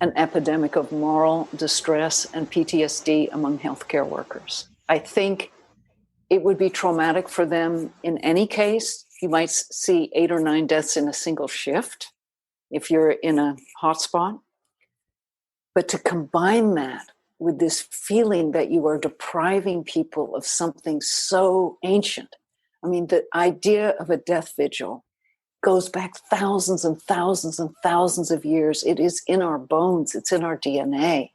an epidemic of moral distress and PTSD among healthcare workers. I think it would be traumatic for them in any case. You might see 8 or 9 deaths in a single shift if you're in a hotspot. But to combine that with this feeling that you are depriving people of something so ancient. I mean, the idea of a death vigil goes back thousands and thousands and thousands of years. It is in our bones. It's in our DNA.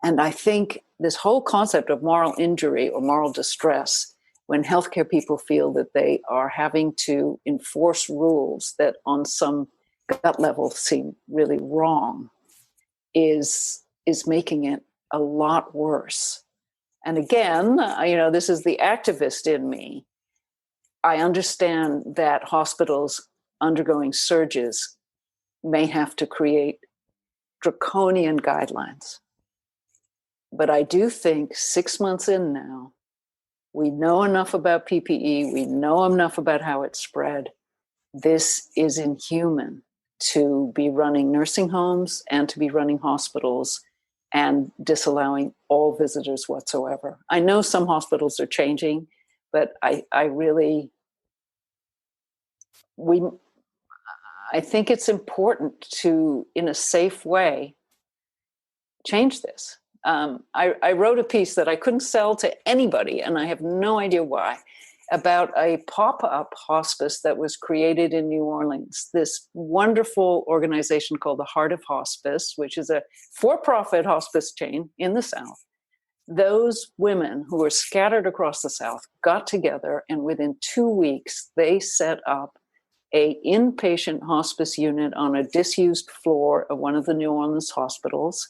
And I think this whole concept of moral injury or moral distress, when healthcare people feel that they are having to enforce rules that on some gut level seem really wrong, is making it a lot worse. And again, this is the activist in me. I understand that hospitals undergoing surges may have to create draconian guidelines. But I do think 6 months in now, we know enough about PPE. We know enough about how it's spread. This is inhuman to be running nursing homes and to be running hospitals and disallowing all visitors whatsoever. I know some hospitals are changing, but I think it's important to, in a safe way, change this. I wrote a piece that I couldn't sell to anybody, and I have no idea why, about a pop-up hospice that was created in New Orleans. This wonderful organization called the Heart of Hospice, which is a for-profit hospice chain in the South. Those women who were scattered across the South got together, and within 2 weeks, they set up an inpatient hospice unit on a disused floor of one of the New Orleans hospitals.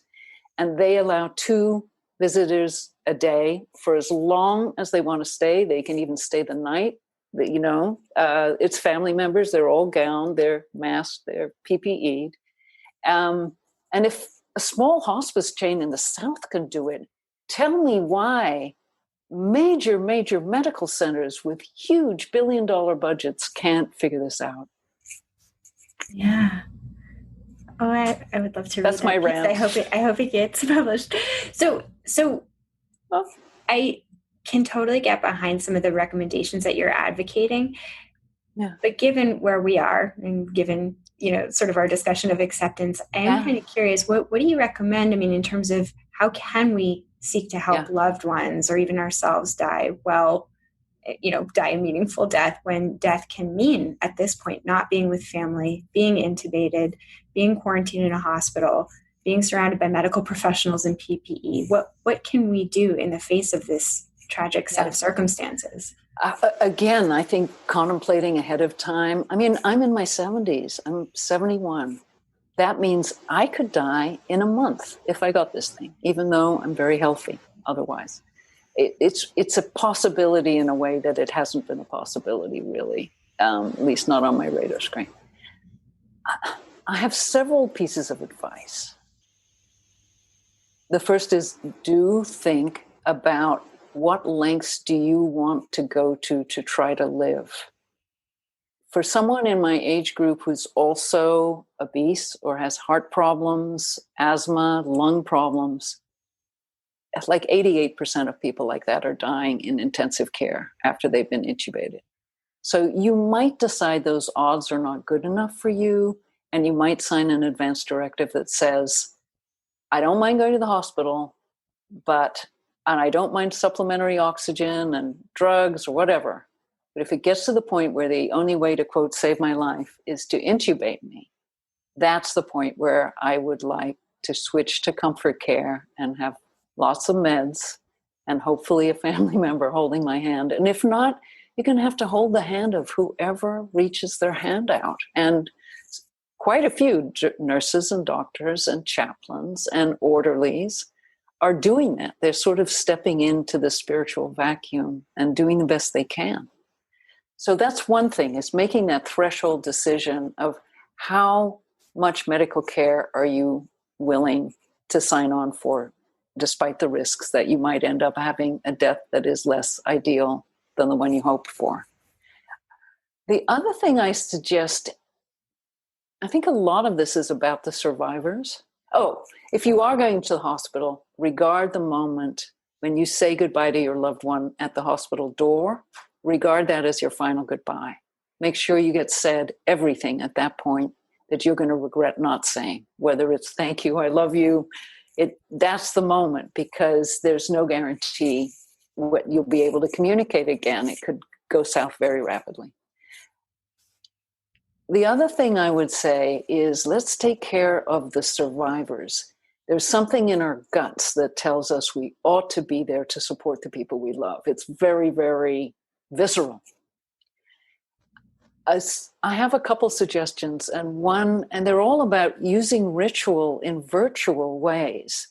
And they allow 2 visitors a day for as long as they want to stay. They can even stay the night. It's family members. They're all gowned. They're masked. They're PPE'd. And if a small hospice chain in the South can do it, tell me why major medical centers with huge billion-dollar budgets can't figure this out. Yeah. Oh, I would love to read That's that my piece. rant. I hope it gets published. So I can totally get behind some of the recommendations that you're advocating. Yeah. But given where we are and given, sort of our discussion of acceptance, I am kind of curious, what do you recommend? I mean, in terms of how can we seek to help loved ones or even ourselves die die a meaningful death, when death can mean at this point not being with family, being intubated, being quarantined in a hospital, being surrounded by medical professionals in PPE. What can we do in the face of this tragic set of circumstances? Again, I think contemplating ahead of time. I mean, I'm in my 70s. I'm 71. That means I could die in a month if I got this thing, even though I'm very healthy otherwise. It's a possibility in a way that it hasn't been a possibility, really, at least not on my radar screen. I have several pieces of advice. The first is, do think about what lengths do you want to go to try to live. For someone in my age group who's also obese or has heart problems, asthma, lung problems, like 88% of people like that are dying in intensive care after they've been intubated. So you might decide those odds are not good enough for you, and you might sign an advance directive that says, I don't mind going to the hospital, and I don't mind supplementary oxygen and drugs or whatever. But if it gets to the point where the only way to, quote, save my life is to intubate me, that's the point where I would like to switch to comfort care and have lots of meds and hopefully a family member holding my hand. And if not, you're going to have to hold the hand of whoever reaches their hand out. And quite a few nurses and doctors and chaplains and orderlies are doing that. They're sort of stepping into the spiritual vacuum and doing the best they can. So that's one thing, is making that threshold decision of how much medical care are you willing to sign on for, despite the risks that you might end up having a death that is less ideal than the one you hoped for. The other thing I suggest, I think a lot of this is about the survivors. Oh, if you are going to the hospital, regard the moment when you say goodbye to your loved one at the hospital door. Regard that as your final goodbye. Make sure you get said everything at that point that you're going to regret not saying, whether it's thank you, I love you. That's the moment, because there's no guarantee what you'll be able to communicate again. It could go south very rapidly. The other thing I would say is, let's take care of the survivors. There's something in our guts that tells us we ought to be there to support the people we love. It's very, very visceral. I have a couple suggestions, and they're all about using ritual in virtual ways.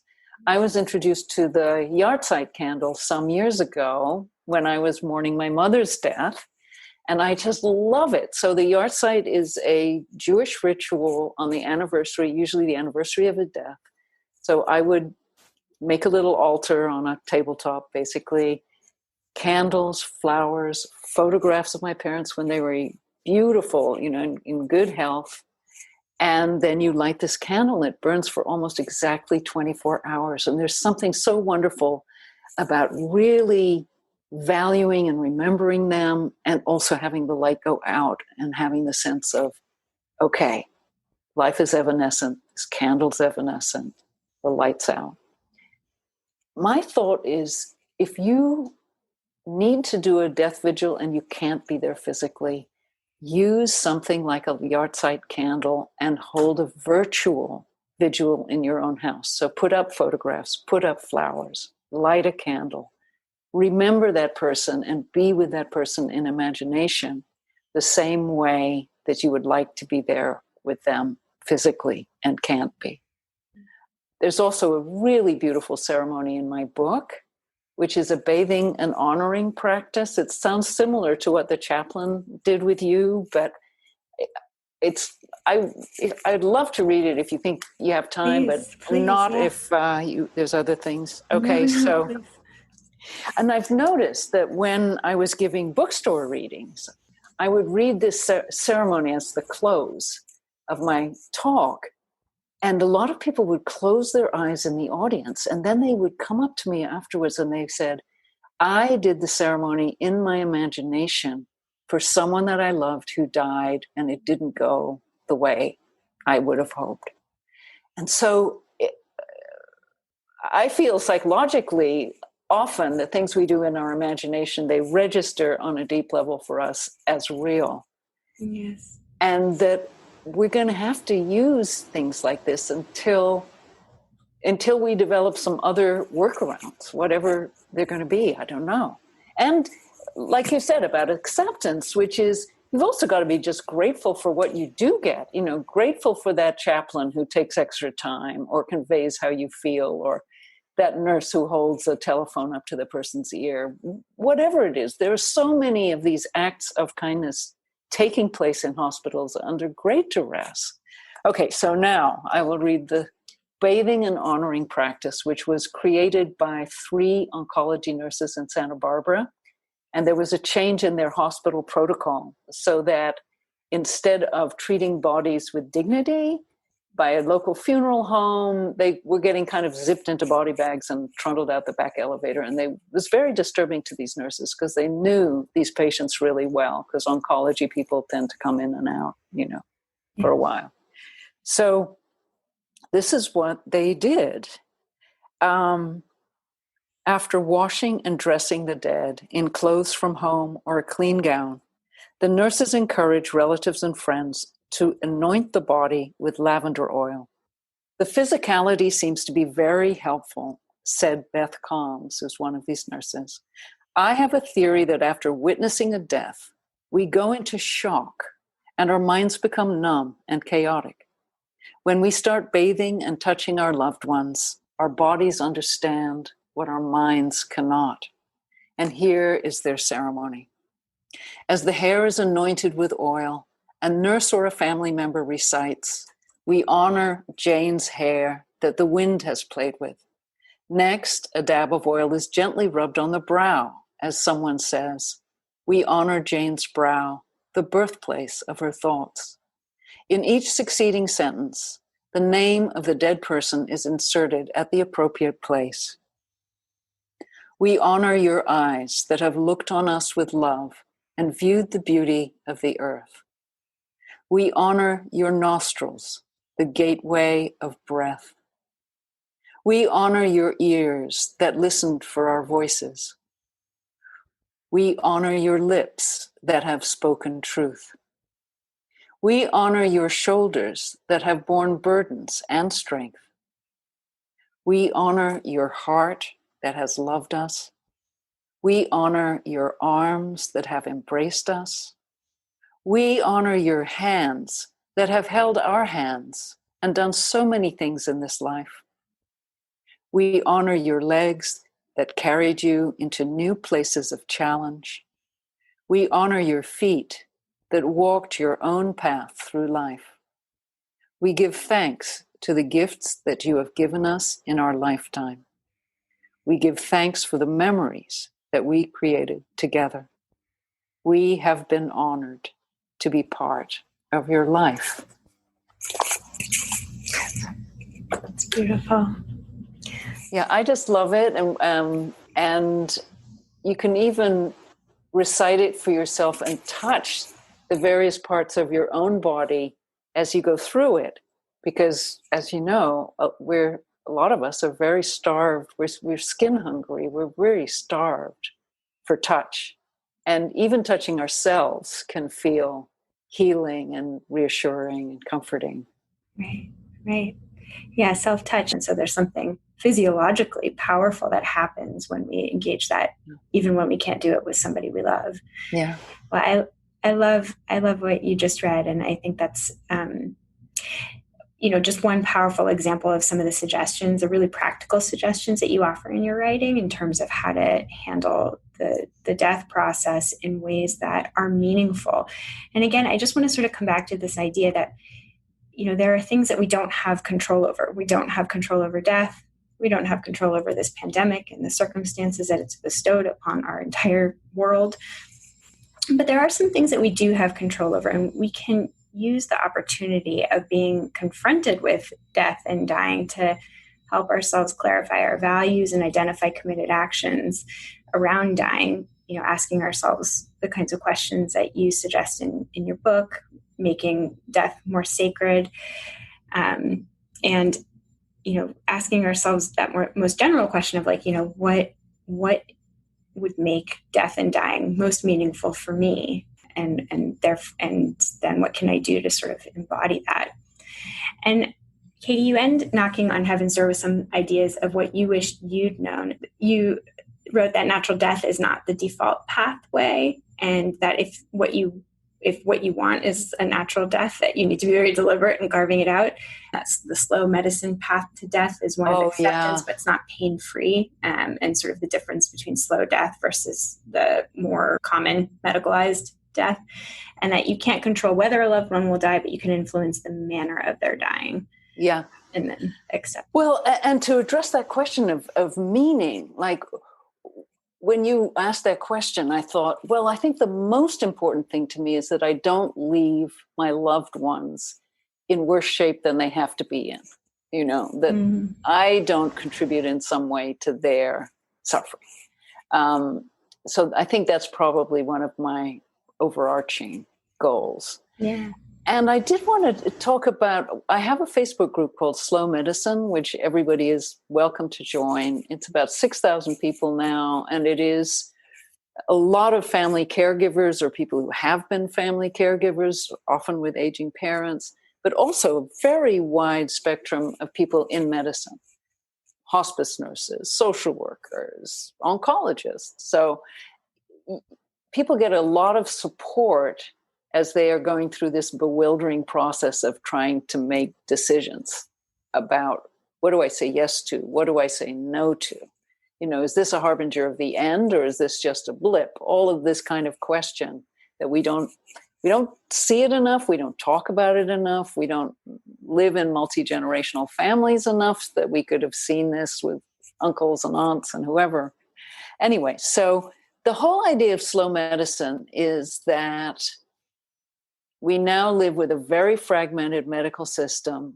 I was introduced to the yahrzeit candle some years ago when I was mourning my mother's death. And I just love it. So the yahrzeit is a Jewish ritual on the anniversary, usually the anniversary of a death. So I would make a little altar on a tabletop, basically, candles, flowers, photographs of my parents when they were beautiful, in good health. And then you light this candle, and it burns for almost exactly 24 hours. And there's something so wonderful about really valuing and remembering them, and also having the light go out and having the sense of, okay, life is evanescent, this candle's evanescent, the light's out. My thought is, if you need to do a death vigil and you can't be there physically, use something like a yahrzeit candle and hold a virtual vigil in your own house. So put up photographs, put up flowers, light a candle. Remember that person and be with that person in imagination the same way that you would like to be there with them physically and can't be. There's also a really beautiful ceremony in my book, which is a bathing and honoring practice. It sounds similar to what the chaplain did with you, but I'd love to read it if you think you have time, please, not if there's other things. Okay, so... And I've noticed that when I was giving bookstore readings, I would read this ceremony as the close of my talk. And a lot of people would close their eyes in the audience. And then they would come up to me afterwards and they said, I did the ceremony in my imagination for someone that I loved who died, and it didn't go the way I would have hoped. And so I feel psychologically, often the things we do in our imagination, they register on a deep level for us as real. Yes. And that we're going to have to use things like this until we develop some other workarounds, whatever they're going to be. I don't know. And like you said about acceptance, which is, you've also got to be just grateful for what you do get, grateful for that chaplain who takes extra time or conveys how you feel, or that nurse who holds a telephone up to the person's ear, whatever it is. There are so many of these acts of kindness taking place in hospitals under great duress. Okay, so now I will read the bathing and honoring practice, which was created by 3 oncology nurses in Santa Barbara. And there was a change in their hospital protocol so that instead of treating bodies with dignity by a local funeral home, they were getting kind of zipped into body bags and trundled out the back elevator. And it was very disturbing to these nurses because they knew these patients really well, because oncology people tend to come in and out, for a while. So this is what they did. After washing and dressing the dead in clothes from home or a clean gown, the nurses encourage relatives and friends to anoint the body with lavender oil. The physicality seems to be very helpful, said Beth Combs, who's one of these nurses. I have a theory that after witnessing a death, we go into shock and our minds become numb and chaotic. When we start bathing and touching our loved ones, our bodies understand what our minds cannot. And here is their ceremony. As the hair is anointed with oil, a nurse or a family member recites, "We honor Jane's hair that the wind has played with." Next, a dab of oil is gently rubbed on the brow as someone says, "We honor Jane's brow, the birthplace of her thoughts." In each succeeding sentence, the name of the dead person is inserted at the appropriate place. We honor your eyes that have looked on us with love and viewed the beauty of the earth. We honor your nostrils, the gateway of breath. We honor your ears that listened for our voices. We honor your lips that have spoken truth. We honor your shoulders that have borne burdens and strength. We honor your heart that has loved us. We honor your arms that have embraced us. We honor your hands that have held our hands and done so many things in this life. We honor your legs that carried you into new places of challenge. We honor your feet that walked your own path through life. We give thanks to the gifts that you have given us in our lifetime. We give thanks for the memories that we created together. We have been honored to be part of your life. It's beautiful. Yeah, I just love it. And you can even recite it for yourself and touch the various parts of your own body as you go through it. Because, as you know, a lot of us are very starved. We're skin hungry. We're very starved for touch. And even touching ourselves can feel healing and reassuring and comforting. Right, right. Yeah, self-touch. And so there's something physiologically powerful that happens when we engage that, even when we can't do it with somebody we love. Yeah. Well, I love what you just read. And I think that's, just one powerful example of some of the suggestions, the really practical suggestions that you offer in your writing in terms of how to handle the death process in ways that are meaningful. And again, I just want to sort of come back to this idea that, there are things that we don't have control over. We don't have control over death. We don't have control over this pandemic and the circumstances that it's bestowed upon our entire world. But there are some things that we do have control over, and we can use the opportunity of being confronted with death and dying to help ourselves clarify our values and identify committed actions around dying, asking ourselves the kinds of questions that you suggest in your book, making death more sacred, and asking ourselves that most general question of what would make death and dying most meaningful for me, and then what can I do to sort of embody that? And Katy, you end knocking on heaven's door with some ideas of what you wish you'd known. You wrote that natural death is not the default pathway, and that if what you want is a natural death, that you need to be very deliberate in carving it out. That's the slow medicine path to death is one of acceptance, but it's not pain-free. And sort of the difference between slow death versus the more common medicalized death. And that you can't control whether a loved one will die, but you can influence the manner of their dying. Yeah. And then accept. Well, and to address that question of meaning, when you asked that question, I thought, well, I think the most important thing to me is that I don't leave my loved ones in worse shape than they have to be in, that I don't contribute in some way to their suffering. So I think that's probably one of my overarching goals. Yeah. And I did want to talk about, I have a Facebook group called Slow Medicine, which everybody is welcome to join. It's about 6,000 people now, and it is a lot of family caregivers or people who have been family caregivers, often with aging parents, but also a very wide spectrum of people in medicine, hospice nurses, social workers, oncologists. So people get a lot of support as they are going through this bewildering process of trying to make decisions about, what do I say yes to? What do I say no to? Is this a harbinger of the end, or is this just a blip? All of this kind of question that we don't see it enough. We don't talk about it enough. We don't live in multi-generational families enough that we could have seen this with uncles and aunts and whoever. Anyway, so the whole idea of slow medicine is that we now live with a very fragmented medical system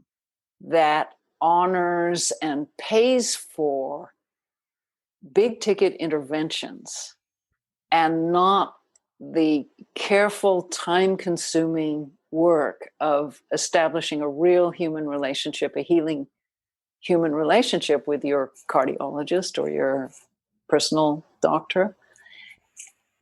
that honors and pays for big ticket interventions and not the careful, time-consuming work of establishing a real human relationship, a healing human relationship with your cardiologist or your personal doctor.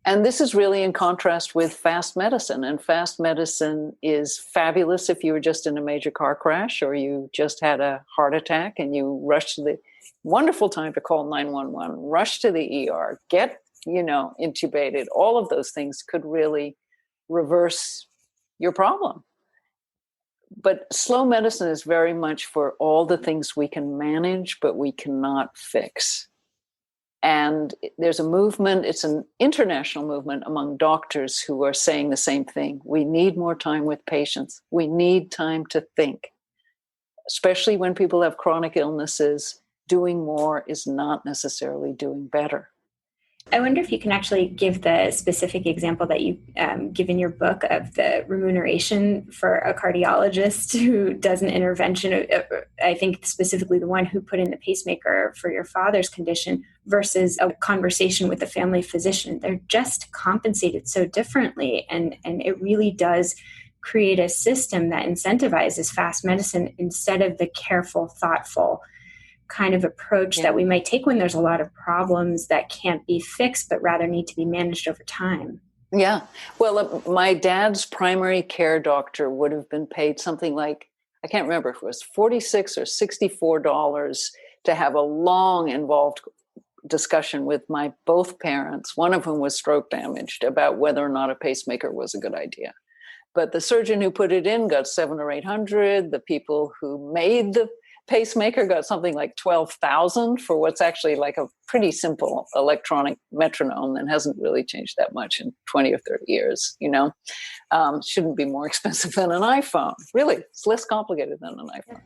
And this is really in contrast with fast medicine. And fast medicine is fabulous if you were just in a major car crash or you just had a heart attack and you rush to the wonderful time to call 911, rush to the ER, get, intubated. All of those things could really reverse your problem. But slow medicine is very much for all the things we can manage, but we cannot fix. And there's a movement, it's an international movement among doctors who are saying the same thing. We need more time with patients. We need time to think. Especially when people have chronic illnesses, doing more is not necessarily doing better. I wonder if you can actually give the specific example that you give in your book of the remuneration for a cardiologist who does an intervention. I think specifically the one who put in the pacemaker for your father's condition versus a conversation with a family physician. They're just compensated so differently. And it really does create a system that incentivizes fast medicine instead of the careful, thoughtful kind of approach that we might take when there's a lot of problems that can't be fixed, but rather need to be managed over time. Yeah. Well, my dad's primary care doctor would have been paid something like, I can't remember if it was $46 or $64 to have a long, involved discussion with my both parents, one of whom was stroke damaged, about whether or not a pacemaker was a good idea. But the surgeon who put it in got $700 or $800. The people who made the pacemaker got something like $12,000 for what's actually like a pretty simple electronic metronome that hasn't really changed that much in 20 or 30 years, shouldn't be more expensive than an iPhone. Really, it's less complicated than an iPhone.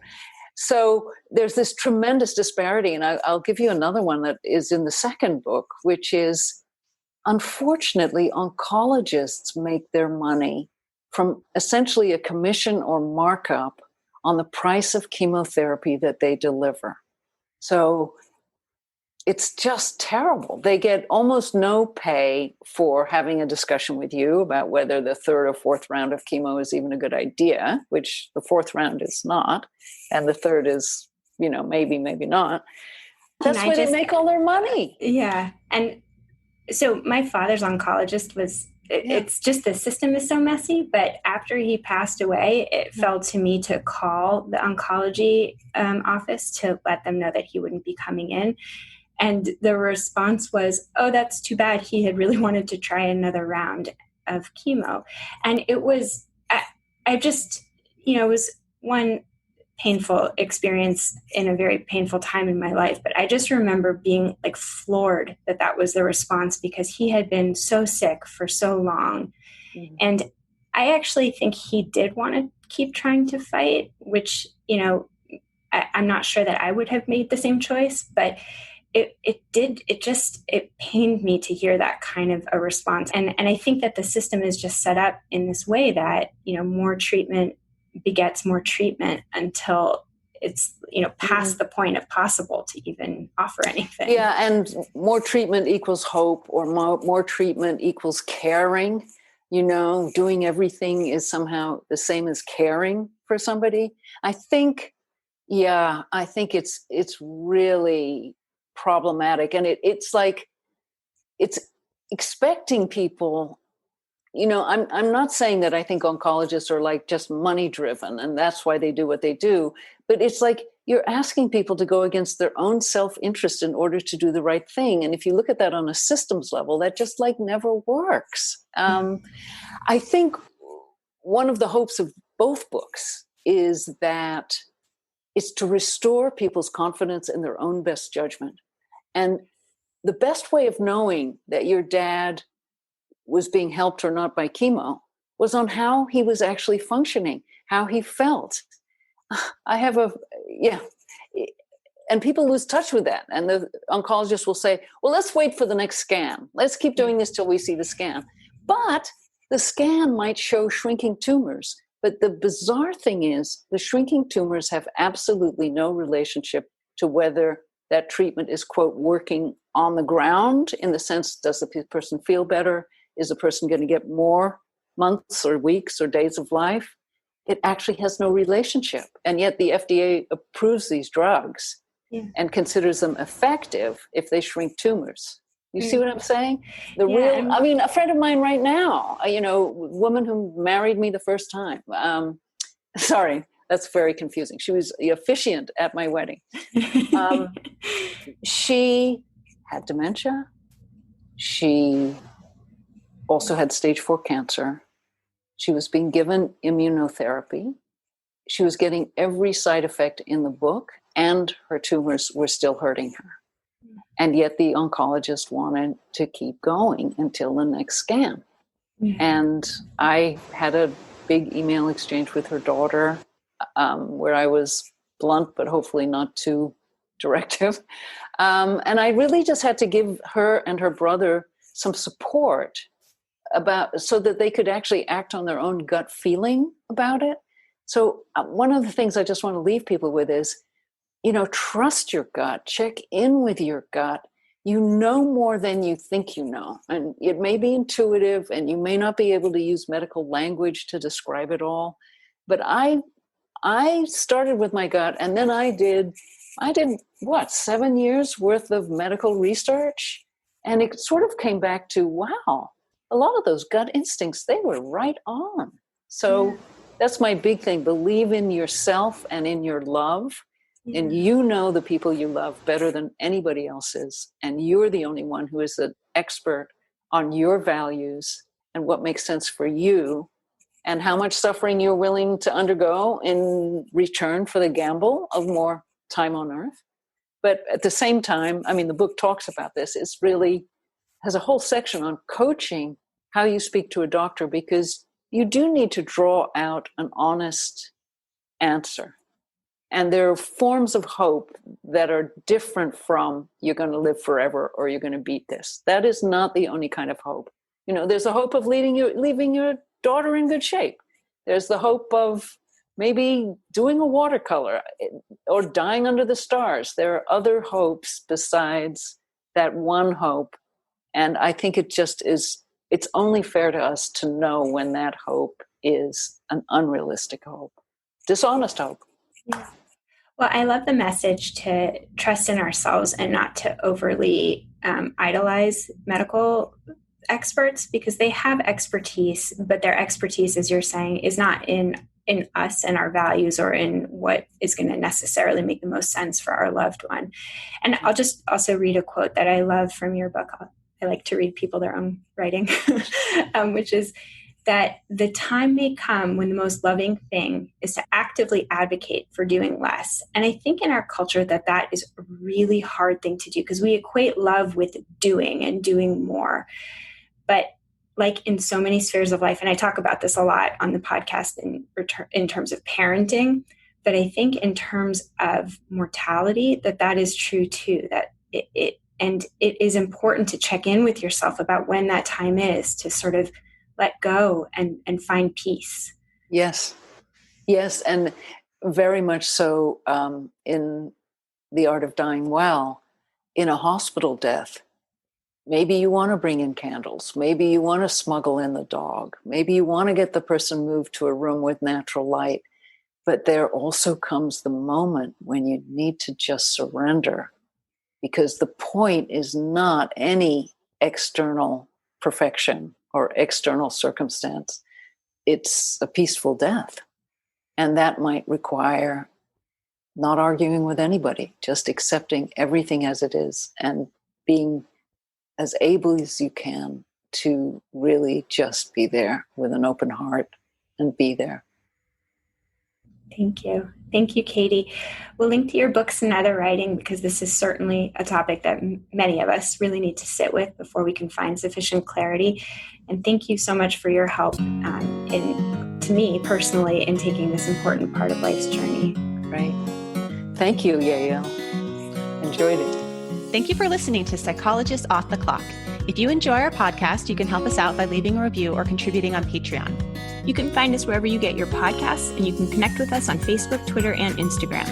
So there's this tremendous disparity. And I'll give you another one that is in the second book, which is, unfortunately, oncologists make their money from essentially a commission or markup on the price of chemotherapy that they deliver. So it's just terrible. They get almost no pay for having a discussion with you about whether the third or fourth round of chemo is even a good idea, which the fourth round is not. And the third is, maybe, maybe not. That's where they make all their money. Yeah. And so my father's oncologist it's just the system is so messy, but after he passed away, it fell to me to call the oncology office to let them know that he wouldn't be coming in. And the response was, oh, that's too bad. He had really wanted to try another round of chemo. And it was, it was one painful experience in a very painful time in my life. But I just remember being like floored that was the response, because he had been so sick for so long. Mm-hmm. And I actually think he did want to keep trying to fight, which, I'm not sure that I would have made the same choice, but it pained me to hear that kind of a response. And I think that the system is just set up in this way that, more treatment begets more treatment until it's, past the point of possible to even offer anything. Yeah, and more treatment equals hope, or more treatment equals caring. Doing everything is somehow the same as caring for somebody. I think it's really problematic. And it's like, it's expecting people. I'm not saying that I think oncologists are like just money driven and that's why they do what they do, but it's like you're asking people to go against their own self-interest in order to do the right thing. And if you look at that on a systems level, that just like never works. I think one of the hopes of both books is that it's to restore people's confidence in their own best judgment. And the best way of knowing that your dad was being helped or not by chemo was on how he was actually functioning, how he felt. And people lose touch with that. And the oncologist will say, well, let's wait for the next scan. Let's keep doing this till we see the scan. But the scan might show shrinking tumors. But the bizarre thing is the shrinking tumors have absolutely no relationship to whether that treatment is, quote, working on the ground, in the sense, does the person feel better? Is the person going to get more months or weeks or days of life? It actually has no relationship. And yet the FDA approves these drugs and considers them effective if they shrink tumors. You see what I'm saying? A friend of mine right now, a woman who married me the first time. Sorry, that's very confusing. She was the officiant at my wedding. She had dementia. She also had stage 4 cancer. She was being given immunotherapy. She was getting every side effect in the book, and her tumors were still hurting her. And yet the oncologist wanted to keep going until the next scan. Mm-hmm. And I had a big email exchange with her daughter where I was blunt, but hopefully not too directive. And I really just had to give her and her brother some support so that they could actually act on their own gut feeling about it. So one of the things I just want to leave people with is, trust your gut, check in with your gut. You know more than you think you know. And it may be intuitive and you may not be able to use medical language to describe it all. But I started with my gut, and then I did 7 years worth of medical research. And it sort of came back to, wow, a lot of those gut instincts, they were right on. So that's my big thing. Believe in yourself and in your love. Yeah. And you know the people you love better than anybody else is. And you're the only one who is an expert on your values and what makes sense for you and how much suffering you're willing to undergo in return for the gamble of more time on earth. But at the same time, the book talks about this. It's really has a whole section on coaching how you speak to a doctor, because you do need to draw out an honest answer. And there are forms of hope that are different from you're going to live forever or you're going to beat this. That is not the only kind of hope. There's a hope of leaving your daughter in good shape. There's the hope of maybe doing a watercolor or dying under the stars. There are other hopes besides that one hope. And I think it's only fair to us to know when that hope is an unrealistic hope, dishonest hope. Yeah. Well, I love the message to trust in ourselves and not to overly idolize medical experts, because they have expertise, but their expertise, as you're saying, is not in us and our values or in what is going to necessarily make the most sense for our loved one. And I'll just also read a quote that I love from your book. I like to read people their own writing, which is that the time may come when the most loving thing is to actively advocate for doing less. And I think in our culture that is a really hard thing to do, because we equate love with doing and doing more. But like in so many spheres of life, and I talk about this a lot on the podcast in terms of parenting, but I think in terms of mortality, that is true too, that it is important to check in with yourself about when that time is to sort of let go and find peace. Yes. And very much so in The Art of Dying Well, in a hospital death. Maybe you want to bring in candles. Maybe you want to smuggle in the dog. Maybe you want to get the person moved to a room with natural light. But there also comes the moment when you need to just surrender, because the point is not any external perfection or external circumstance. It's a peaceful death. And that might require not arguing with anybody, just accepting everything as it is and being as able as you can to really just be there with an open heart and be there. Thank you. Thank you, Katy. We'll link to your books and other writing, because this is certainly a topic that many of us really need to sit with before we can find sufficient clarity. And thank you so much for your help to me personally in taking this important part of life's journey. Right. Thank you, Yael. Enjoyed it. Thank you for listening to Psychologists Off the Clock. If you enjoy our podcast, you can help us out by leaving a review or contributing on Patreon. You can find us wherever you get your podcasts, and you can connect with us on Facebook, Twitter, and Instagram.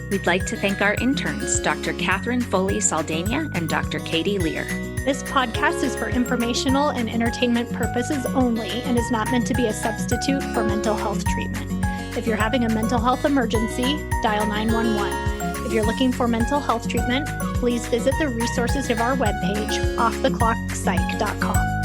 We'd like to thank our interns, Dr. Catherine Foley-Saldana and Dr. Katy Lear. This podcast is for informational and entertainment purposes only and is not meant to be a substitute for mental health treatment. If you're having a mental health emergency, dial 911. If you're looking for mental health treatment, please visit the resources of our webpage, offtheclockpsych.com.